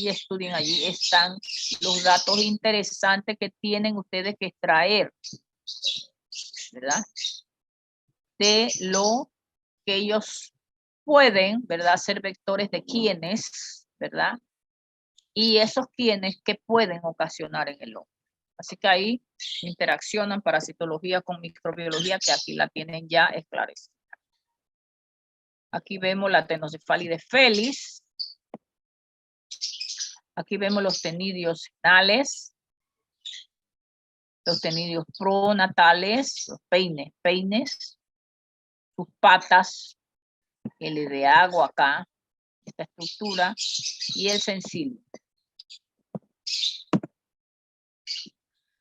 estudien allí, están los datos interesantes que tienen ustedes que extraer, ¿verdad? De lo que ellos pueden, ¿verdad? Ser vectores de quienes, ¿verdad? Y esos quienes que pueden ocasionar en el hombre. Así que ahí interaccionan parasitología con microbiología, que aquí la tienen ya esclarecida. Aquí vemos la Ctenocephalides felix. Aquí vemos los ctenidios anales, los ctenidios pronatales, los peines, sus patas, el de agua acá, esta estructura, y el sensilo.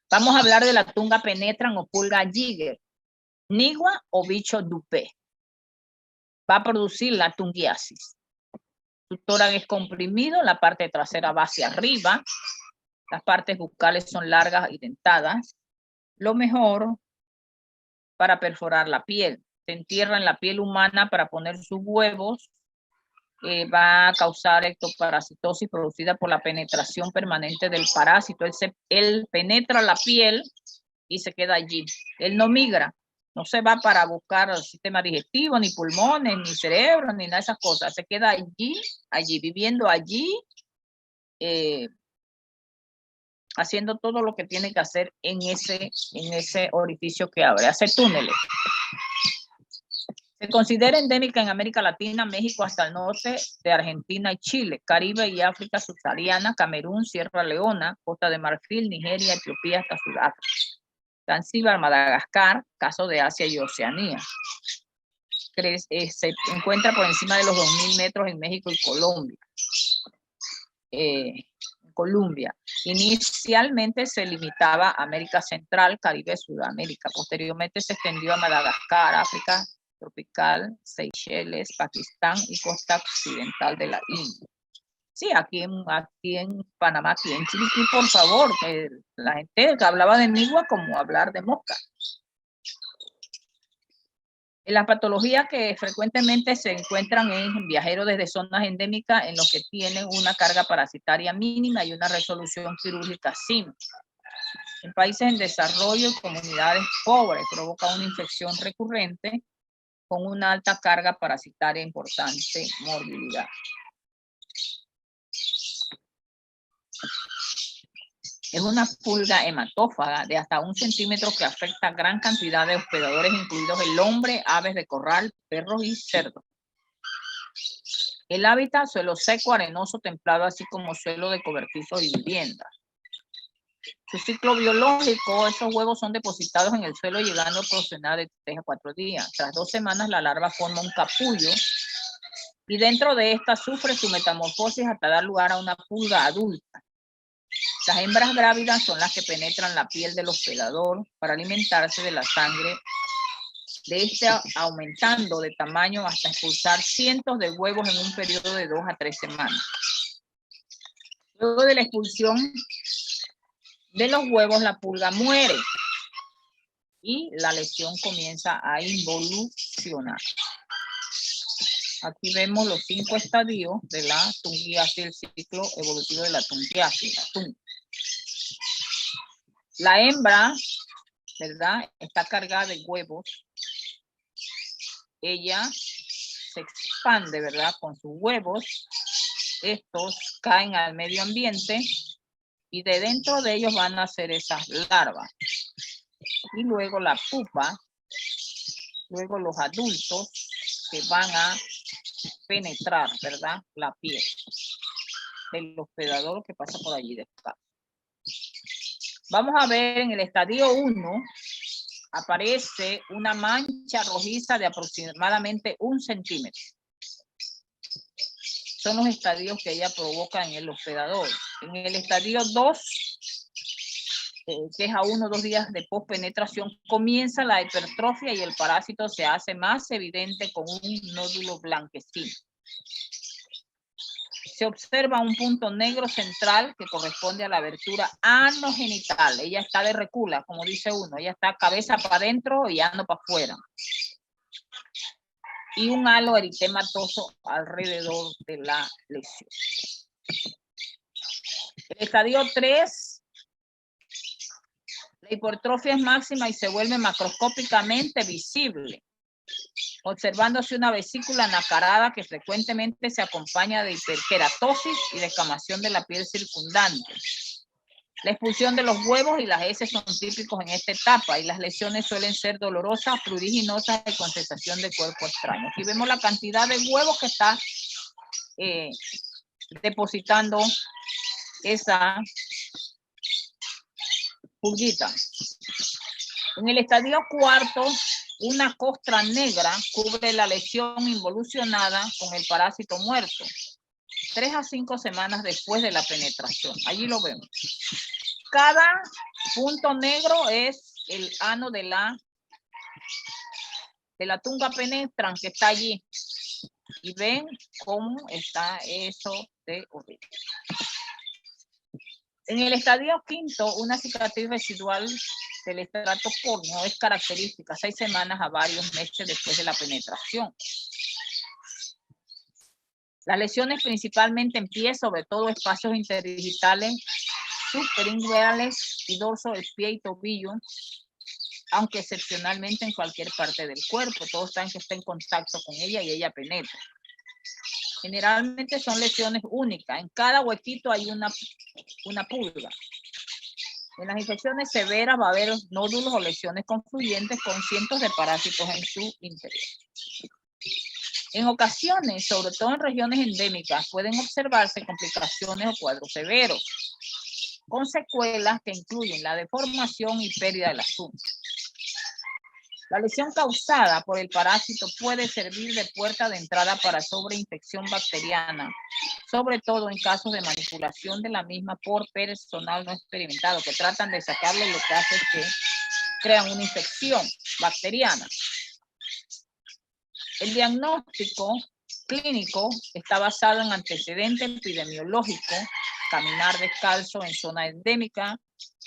Vamos a hablar de la tunga penetran o pulga Giger, nigua o bicho dupé. Va a producir la tungiasis. Su tórax es comprimido, la parte trasera va hacia arriba, las partes bucales son largas y dentadas. Lo mejor para perforar la piel. Se entierra en la piel humana para poner sus huevos. Va a causar ectoparasitosis producida por la penetración permanente del parásito. Él penetra la piel y se queda allí. Él no migra. No se va para buscar el sistema digestivo, ni pulmones, ni cerebro, ni nada de esas cosas. Se queda allí, viviendo allí, haciendo todo lo que tiene que hacer en ese orificio que abre. Hace túneles. Se considera endémica en América Latina, México hasta el norte de Argentina y Chile, Caribe y África subsahariana, Camerún, Sierra Leona, Costa de Marfil, Nigeria, Etiopía hasta Sudáfrica. Zanzíbar, Madagascar, caso de Asia y Oceanía. Se encuentra por encima de los 2000 metros en México y Colombia. En Columbia. Inicialmente se limitaba a América Central, Caribe, Sudamérica. Posteriormente se extendió a Madagascar, África tropical, Seychelles, Pakistán y costa occidental de la India. Sí, aquí en Panamá, aquí en Chiriquí, por favor, que la gente que hablaba de migua como hablar de mosca. Las patologías que frecuentemente se encuentran en viajeros desde zonas endémicas en los que tienen una carga parasitaria mínima y una resolución quirúrgica simple. En países en desarrollo y comunidades pobres provoca una infección recurrente con una alta carga parasitaria e importante morbilidad. Es una pulga hematófaga de hasta 1 centímetro que afecta a gran cantidad de hospedadores, incluidos el hombre, aves de corral, perros y cerdos. El hábitat, suelo seco, arenoso, templado, así como suelo de cobertizos y viviendas. Su ciclo biológico, esos huevos son depositados en el suelo llegando a funcionar de 3 a 4 días. Tras 2 semanas, la larva forma un capullo y dentro de esta sufre su metamorfosis hasta dar lugar a una pulga adulta. Las hembras grávidas son las que penetran la piel del hospedador para alimentarse de la sangre de este, aumentando de tamaño hasta expulsar cientos de huevos en un periodo de 2 a 3 semanas. Luego de la expulsión de los huevos, la pulga muere y la lesión comienza a involucionar. Aquí vemos los 5 estadios de la tungiasis, el ciclo evolutivo de la tungiasis, la tung. La hembra, ¿verdad?, está cargada de huevos. Ella se expande, ¿verdad?, con sus huevos. Estos caen al medio ambiente y de dentro de ellos van a nacer esas larvas. Y luego la pupa, luego los adultos que van a penetrar, ¿verdad?, la piel del hospedador que pasa por allí después. Vamos a ver en el estadio 1, aparece una mancha rojiza de aproximadamente 1 centímetro. Son los estadios que ella provoca en el hospedador. En el estadio 2, que es a 1 o 2 días de pospenetración, comienza la hipertrofia y el parásito se hace más evidente con un nódulo blanquecino. Se observa un punto negro central que corresponde a la abertura anogenital. Ella está de recula, como dice uno. Ella está cabeza para adentro y ano para afuera. Y un halo eritematoso alrededor de la lesión. El estadio 3, la hipertrofia es máxima y se vuelve macroscópicamente visible, observándose una vesícula nacarada que frecuentemente se acompaña de hiperkeratosis y descamación de la piel circundante. La expulsión de los huevos y las heces son típicos en esta etapa y las lesiones suelen ser dolorosas, pruriginosas y con sensación de cuerpo extraño. Aquí vemos la cantidad de huevos que está depositando esa pulguita. En el estadio 4, una costra negra cubre la lesión involucionada con el parásito muerto, 3 a 5 semanas después de la penetración. Allí lo vemos. Cada punto negro es el ano de la tunga penetrans que está allí. Y ven cómo está eso de horrible. En el estadio 5, una cicatriz residual del estrato porno es característica 6 semanas a varios meses después de la penetración. Las lesiones principalmente en pie, sobre todo espacios interdigitales, superinguinales y dorso del pie y tobillo, aunque excepcionalmente en cualquier parte del cuerpo. Todo está en que está en contacto con ella y ella penetra. Generalmente son lesiones únicas. En cada huequito hay una pulga. En las infecciones severas va a haber nódulos o lesiones confluyentes con cientos de parásitos en su interior. En ocasiones, sobre todo en regiones endémicas, pueden observarse complicaciones o cuadros severos, con secuelas que incluyen la deformación y pérdida de las uñas. La lesión causada por el parásito puede servir de puerta de entrada para sobreinfección bacteriana, sobre todo en casos de manipulación de la misma por personal no experimentado, que tratan de sacarle, lo que hace es que crean una infección bacteriana. El diagnóstico clínico está basado en antecedente epidemiológico, caminar descalzo en zona endémica,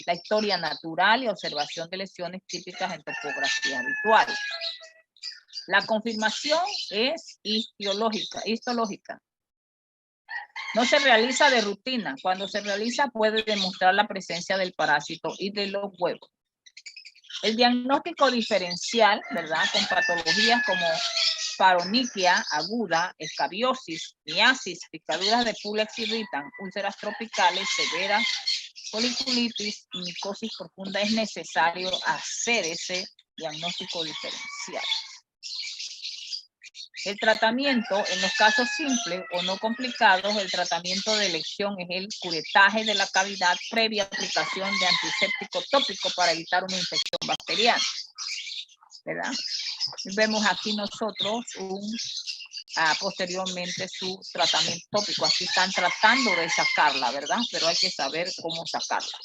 la historia natural y observación de lesiones típicas en topografía habitual. La confirmación es histológica. No se realiza de rutina. Cuando se realiza puede demostrar la presencia del parásito y de los huevos. El diagnóstico diferencial, ¿verdad? Con patologías como paroniquia aguda, escabiosis, miasis, picaduras de púlex irritan, úlceras tropicales severas, foliculitis y micosis profunda, es necesario hacer ese diagnóstico diferencial. El tratamiento, en los casos simples o no complicados, el tratamiento de elección es el curetaje de la cavidad previa aplicación de antiséptico tópico para evitar una infección bacteriana, ¿verdad? Vemos aquí nosotros posteriormente su tratamiento tópico. Aquí están tratando de sacarla, ¿verdad? Pero hay que saber cómo sacarla.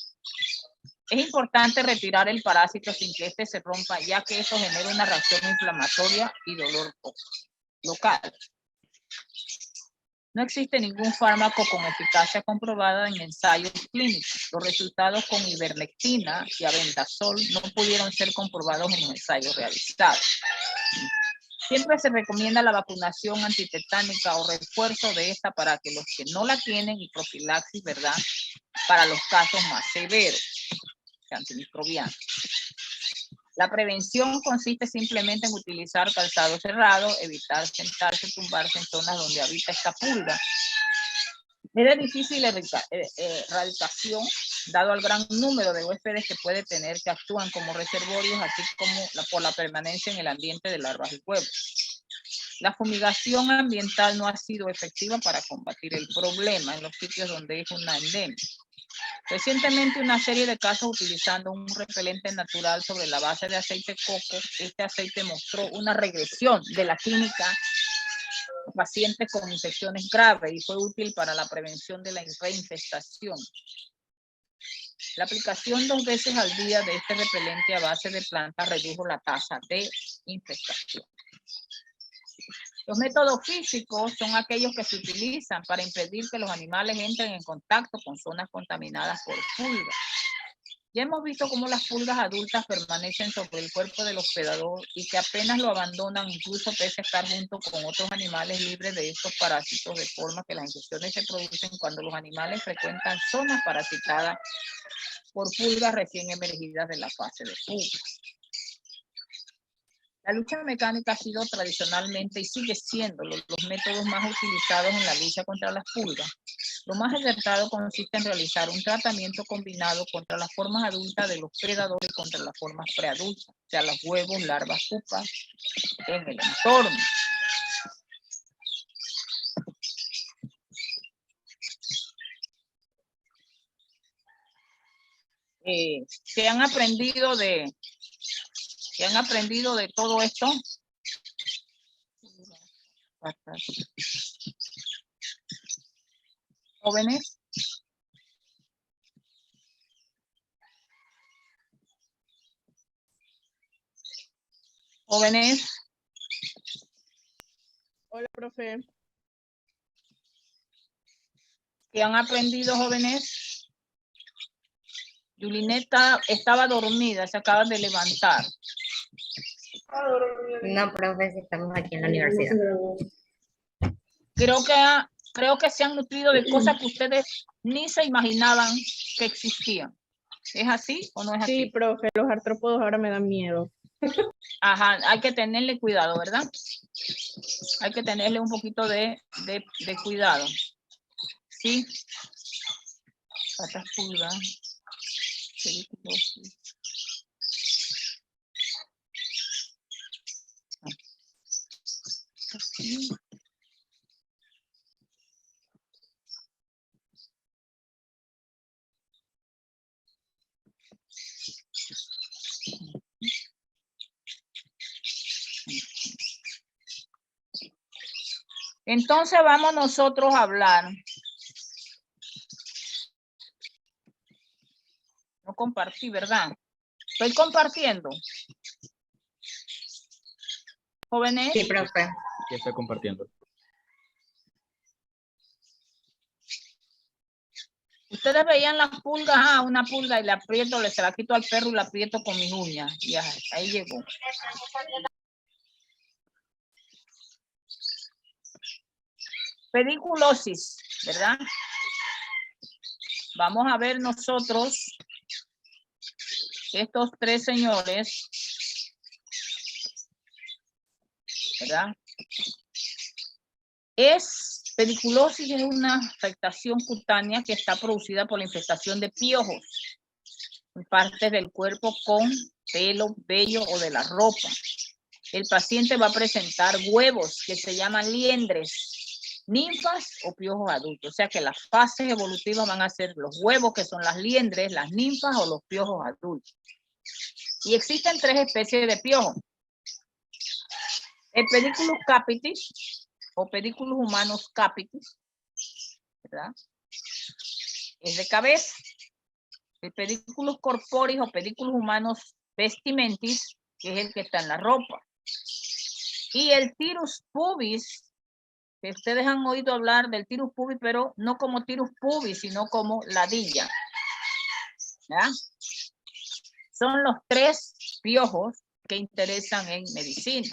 Es importante retirar el parásito sin que éste se rompa, ya que eso genera una reacción inflamatoria y dolor local. No existe ningún fármaco con eficacia comprobada en ensayos clínicos. Los resultados con ivermectina y albendazol no pudieron ser comprobados en los ensayos realizados. Siempre se recomienda la vacunación antitetánica o refuerzo de esta para que los que no la tienen y profilaxis, ¿verdad? Para los casos más severos, antimicrobianos. La prevención consiste simplemente en utilizar calzado cerrado, evitar sentarse, tumbarse en zonas donde habita esta pulga. Es de difícil erradicación, dado el gran número de huéspedes que puede tener que actúan como reservorios, así como por la permanencia en el ambiente de larvas y huevos. La fumigación ambiental no ha sido efectiva para combatir el problema en los sitios donde es una endemia. Recientemente una serie de casos utilizando un repelente natural sobre la base de aceite de coco. Este aceite mostró una regresión de la clínica a pacientes con infecciones graves y fue útil para la prevención de la reinfestación. La aplicación 2 veces al día de este repelente a base de plantas redujo la tasa de infestación. Los métodos físicos son aquellos que se utilizan para impedir que los animales entren en contacto con zonas contaminadas por pulgas. Ya hemos visto cómo las pulgas adultas permanecen sobre el cuerpo del hospedador y que apenas lo abandonan, incluso pese a estar junto con otros animales libres de estos parásitos, de forma que las infecciones se producen cuando los animales frecuentan zonas parasitadas por pulgas recién emergidas de la fase de fuga. La lucha mecánica ha sido tradicionalmente y sigue siendo los métodos más utilizados en la lucha contra las pulgas. Lo más acertado consiste en realizar un tratamiento combinado contra las formas adultas de los predadores y contra las formas preadultas, o sea, los huevos, larvas, pupas, en el entorno. ¿Qué han aprendido de todo esto? Jóvenes. Jóvenes. Hola, profe. ¿Qué han aprendido, jóvenes? Yulineta estaba dormida, se acaba de levantar. No, profe, si estamos aquí en la universidad. Creo que se han nutrido de cosas que ustedes ni se imaginaban que existían. ¿Es así o no es así? Sí, profe, los artrópodos ahora me dan miedo. Ajá, hay que tenerle cuidado, ¿verdad? Hay que tenerle un poquito de cuidado. ¿Sí? Patas pulgas. Así. Entonces vamos nosotros a hablar compartí, ¿verdad? Estoy compartiendo. Jóvenes. Sí, profe. Ya está compartiendo. Ustedes veían las pulgas, una pulga y la aprieto, se la quito al perro y la aprieto con mis uñas. Y ahí llegó. Pediculosis, ¿verdad? Vamos a ver nosotros estos tres señores, ¿verdad? Pediculosis es una afectación cutánea que está producida por la infestación de piojos en partes del cuerpo con pelo, vello o de la ropa. El paciente va a presentar huevos que se llaman liendres, ninfas o piojos adultos. O sea que las fases evolutivas van a ser los huevos, que son las liendres, las ninfas o los piojos adultos. Y existen tres especies de piojos. El Pediculus capitis o Pediculus humanus capitis, ¿verdad? Es de cabeza. El Pediculus corporis o Pediculus humanus vestimentis, que es el que está en la ropa. Y el Tirus pubis, que ustedes han oído hablar del Tirus pubis, pero no como Tirus pubis, sino como ladilla. ¿Ya? Son los tres piojos que interesan en medicina.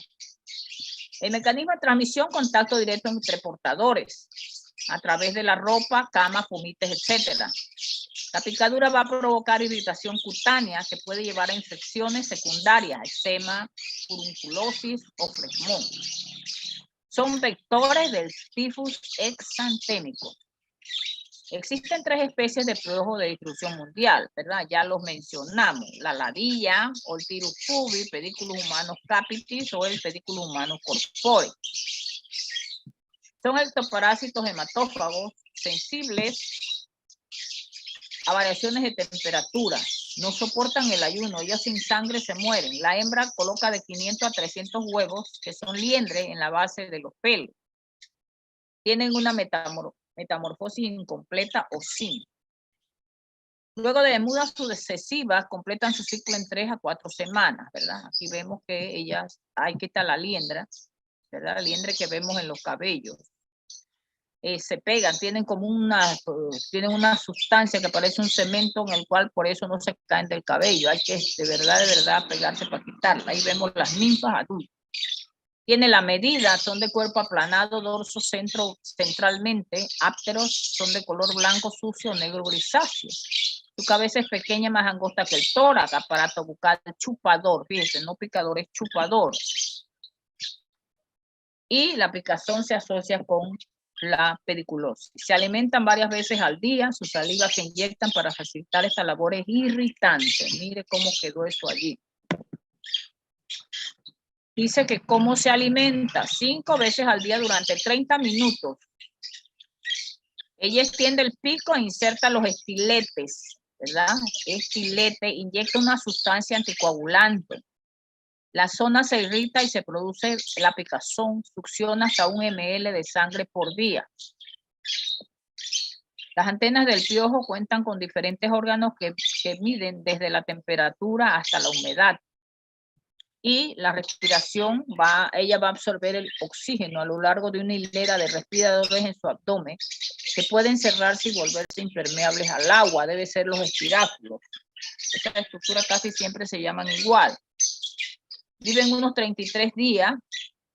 El mecanismo de transmisión, contacto directo entre portadores, a través de la ropa, cama, fumites, etc. La picadura va a provocar irritación cutánea que puede llevar a infecciones secundarias, eczema, furunculosis o flegmón. Son vectores del tifus exantémico. Existen tres especies de piojos de distribución mundial, ¿verdad? Ya los mencionamos. La ladilla, o el Tirus pubis, Pediculus humanus capitis o el Pediculus humanus corporis. Son ectoparásitos hematófagos sensibles a variaciones de temperatura. No soportan el ayuno, ellos sin sangre se mueren. La hembra coloca de 500 a 300 huevos, que son liendres, en la base de los pelos. Tienen una metamorfosis incompleta o sin. Luego de mudas sucesivas, completan su ciclo en 3 a 4 semanas, ¿verdad? Aquí vemos que ellas, aquí está la liendra, ¿verdad? La liendre que vemos en los cabellos. Se pegan, tienen como tienen una sustancia que parece un cemento en el cual por eso no se caen del cabello. Hay que de verdad pegarse para quitarla. Ahí vemos las ninfas adultas. Tiene la medida, son de cuerpo aplanado, dorso centralmente, ápteros son de color blanco sucio, negro grisáceo. Su cabeza es pequeña, más angosta que el tórax, aparato bucal chupador, fíjense, no picador, es chupador. Y la picazón se asocia con la pediculosis. Se alimentan varias veces al día, su saliva se inyectan para facilitar esta labor es irritante. Mire cómo quedó eso allí. Dice que cómo se alimenta 5 veces al día durante 30 minutos. Ella extiende el pico e inserta los estiletes, ¿verdad? Estilete, inyecta una sustancia anticoagulante. La zona se irrita y se produce la picazón, succiona hasta 1 ml de sangre por día. Las antenas del piojo cuentan con diferentes órganos que miden desde la temperatura hasta la humedad. Y la respiración ella va a absorber el oxígeno a lo largo de una hilera de respiradores en su abdomen que pueden cerrarse y volverse impermeables al agua. Debe ser los espiráculos. Estas estructuras casi siempre se llaman igual. Viven unos 33 días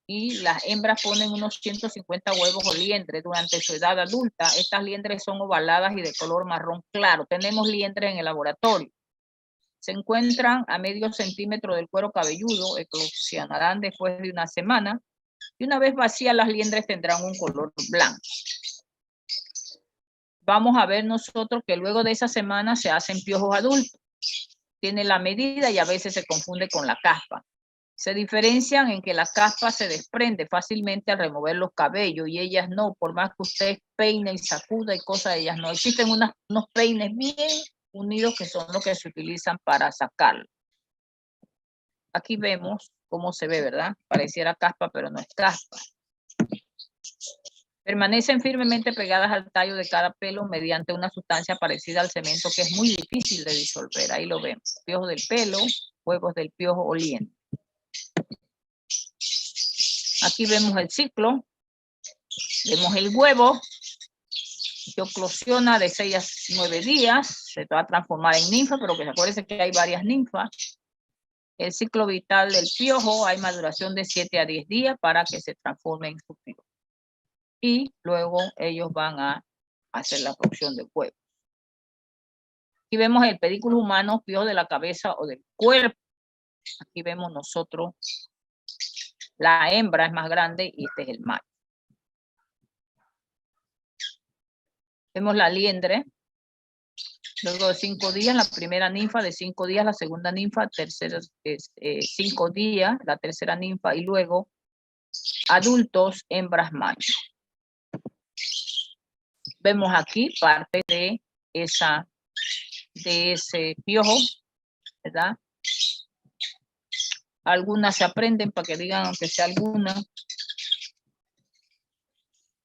y las hembras ponen unos 150 huevos o liendres durante su edad adulta. Estas liendres son ovaladas y de color marrón claro. Tenemos liendres en el laboratorio. Se encuentran a medio centímetro del cuero cabelludo, eclosionarán después de una semana y una vez vacías las liendres tendrán un color blanco. Vamos a ver nosotros que luego de esa semana se hacen piojos adultos. Tiene la medida y a veces se confunde con la caspa. Se diferencian en que la caspa se desprende fácilmente al remover los cabellos y ellas no, por más que usted peine y sacuda y cosas, ellas no. Existen unos peines bien unidos que son los que se utilizan para sacarlo. Aquí vemos cómo se ve, ¿verdad? Pareciera caspa, pero no es caspa. Permanecen firmemente pegadas al tallo de cada pelo mediante una sustancia parecida al cemento que es muy difícil de disolver. Ahí lo vemos. Piojo del pelo, huevos del piojo oliente. Aquí vemos el ciclo. Vemos el huevo que eclosiona de 6 a 9 días. Se va a transformar en ninfa, pero que acuérdense que hay varias ninfas. El ciclo vital del piojo, hay maduración de 7 a 10 días para que se transforme en su piojo. Y luego ellos van a hacer la producción de huevos. Aquí vemos el pedículo humano, piojo de la cabeza o del cuerpo. Aquí vemos nosotros, la hembra es más grande y este es el macho. Vemos la liendre. Luego de 5 días, la primera ninfa, de 5 días, la segunda ninfa, tercera, 5 días, la tercera ninfa, y luego adultos, hembras, machos. Vemos aquí parte de ese piojo, ¿verdad? Algunas se aprenden para que digan, aunque sea alguna.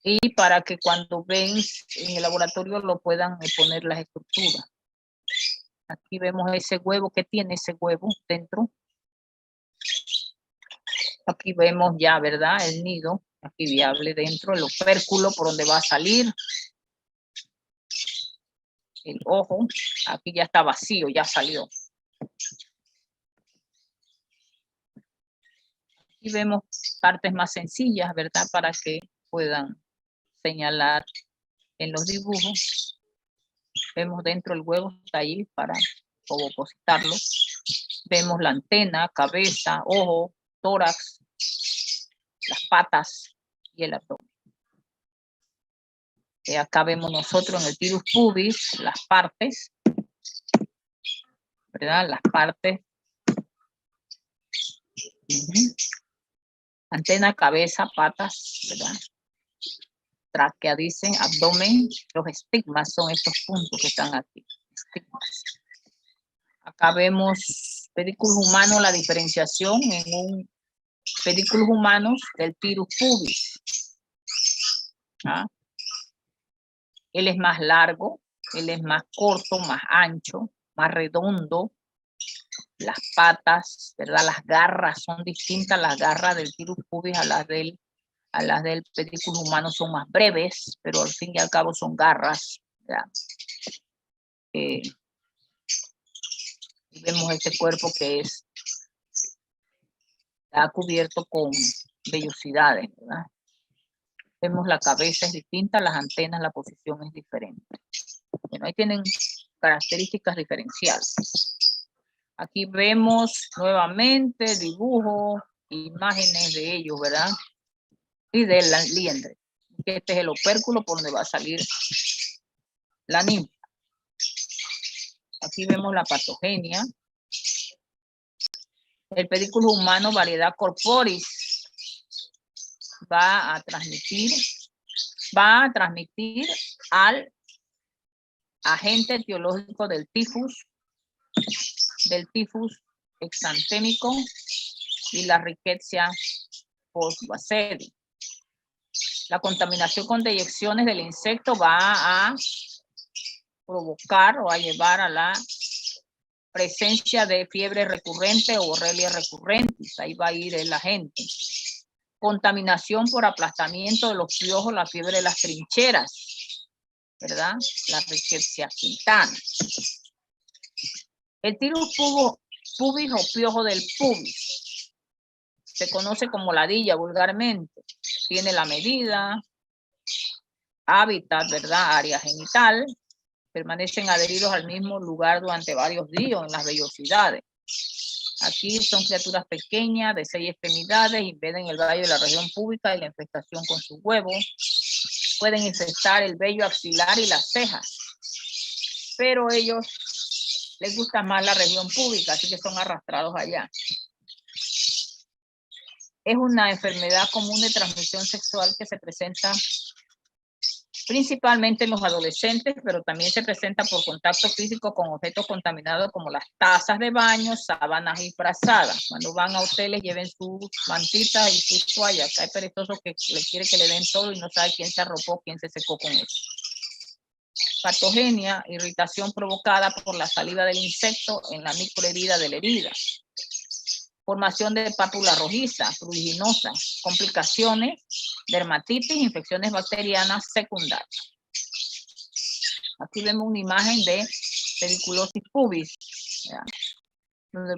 Y para que cuando ven en el laboratorio lo puedan poner las estructuras. Aquí vemos ese huevo, que tiene ese huevo dentro. Aquí vemos ya, ¿verdad? El nido, aquí viable dentro, el opérculo por donde va a salir. El ojo, aquí ya está vacío, ya salió. Aquí vemos partes más sencillas, ¿verdad? Para que puedan señalar en los dibujos. Vemos dentro el huevo, está ahí para opositarlo. Vemos la antena, cabeza, ojo, tórax, las patas y el abdomen. Acá vemos nosotros en el tirus pubis las partes, ¿verdad? Las partes. Antena, cabeza, patas, ¿verdad? Tráquea, dicen, abdomen. Los estigmas son estos puntos que están aquí. Estigmas. Acá vemos pedículos humanos, la diferenciación en un pedículos humanos del tirus pubis. ¿Ah? Él es más largo, él es más corto, más ancho, más redondo. Las patas, ¿verdad? Las garras son distintas, las garras del tirus pubis a las del pedículo humano son más breves, pero al fin y al cabo son garras, ¿verdad? Y vemos este cuerpo que está cubierto con vellosidades, ¿verdad? Vemos la cabeza es distinta, las antenas, la posición es diferente. Bueno, ahí tienen características diferenciales. Aquí vemos nuevamente dibujos, imágenes de ellos, ¿verdad? Y de la liendre. Este es el opérculo por donde va a salir la ninfa. Aquí vemos la patogenia. El pedículo humano, variedad corporis, va a transmitir al agente etiológico del tifus exantémico y la rickettsia post-bacilli. La contaminación con deyecciones del insecto va a provocar o a llevar a la presencia de fiebre recurrente o borrelia recurrentis. Ahí va a ir el agente. Contaminación por aplastamiento de los piojos, la fiebre de las trincheras, ¿verdad? La rickettsia quintana. El tirus pubis o piojo del pubis se conoce como ladilla vulgarmente. Tiene la medida, hábitat, ¿verdad? Área genital. Permanecen adheridos al mismo lugar durante varios días en las vellosidades. Aquí son criaturas pequeñas de 6 extremidades, inveden el valle de la región púbica y la infestación con sus huevos. Pueden infestar el vello axilar y las cejas, pero ellos les gusta más la región púbica, así que son arrastrados allá. Es una enfermedad común de transmisión sexual que se presenta principalmente en los adolescentes, pero también se presenta por contacto físico con objetos contaminados como las tazas de baño, sábanas y frazadas. Cuando van a hoteles, lleven sus mantitas y sus toallas. Hay perezosos que le quiere que le den todo y no sabe quién se arropó, quién se secó con eso. Patogenia, irritación provocada por la saliva del insecto en la microherida de la herida. Formación de pápula rojiza, pruriginosa, complicaciones, dermatitis, infecciones bacterianas secundarias. Aquí vemos una imagen de pediculosis pubis, ¿ya? Donde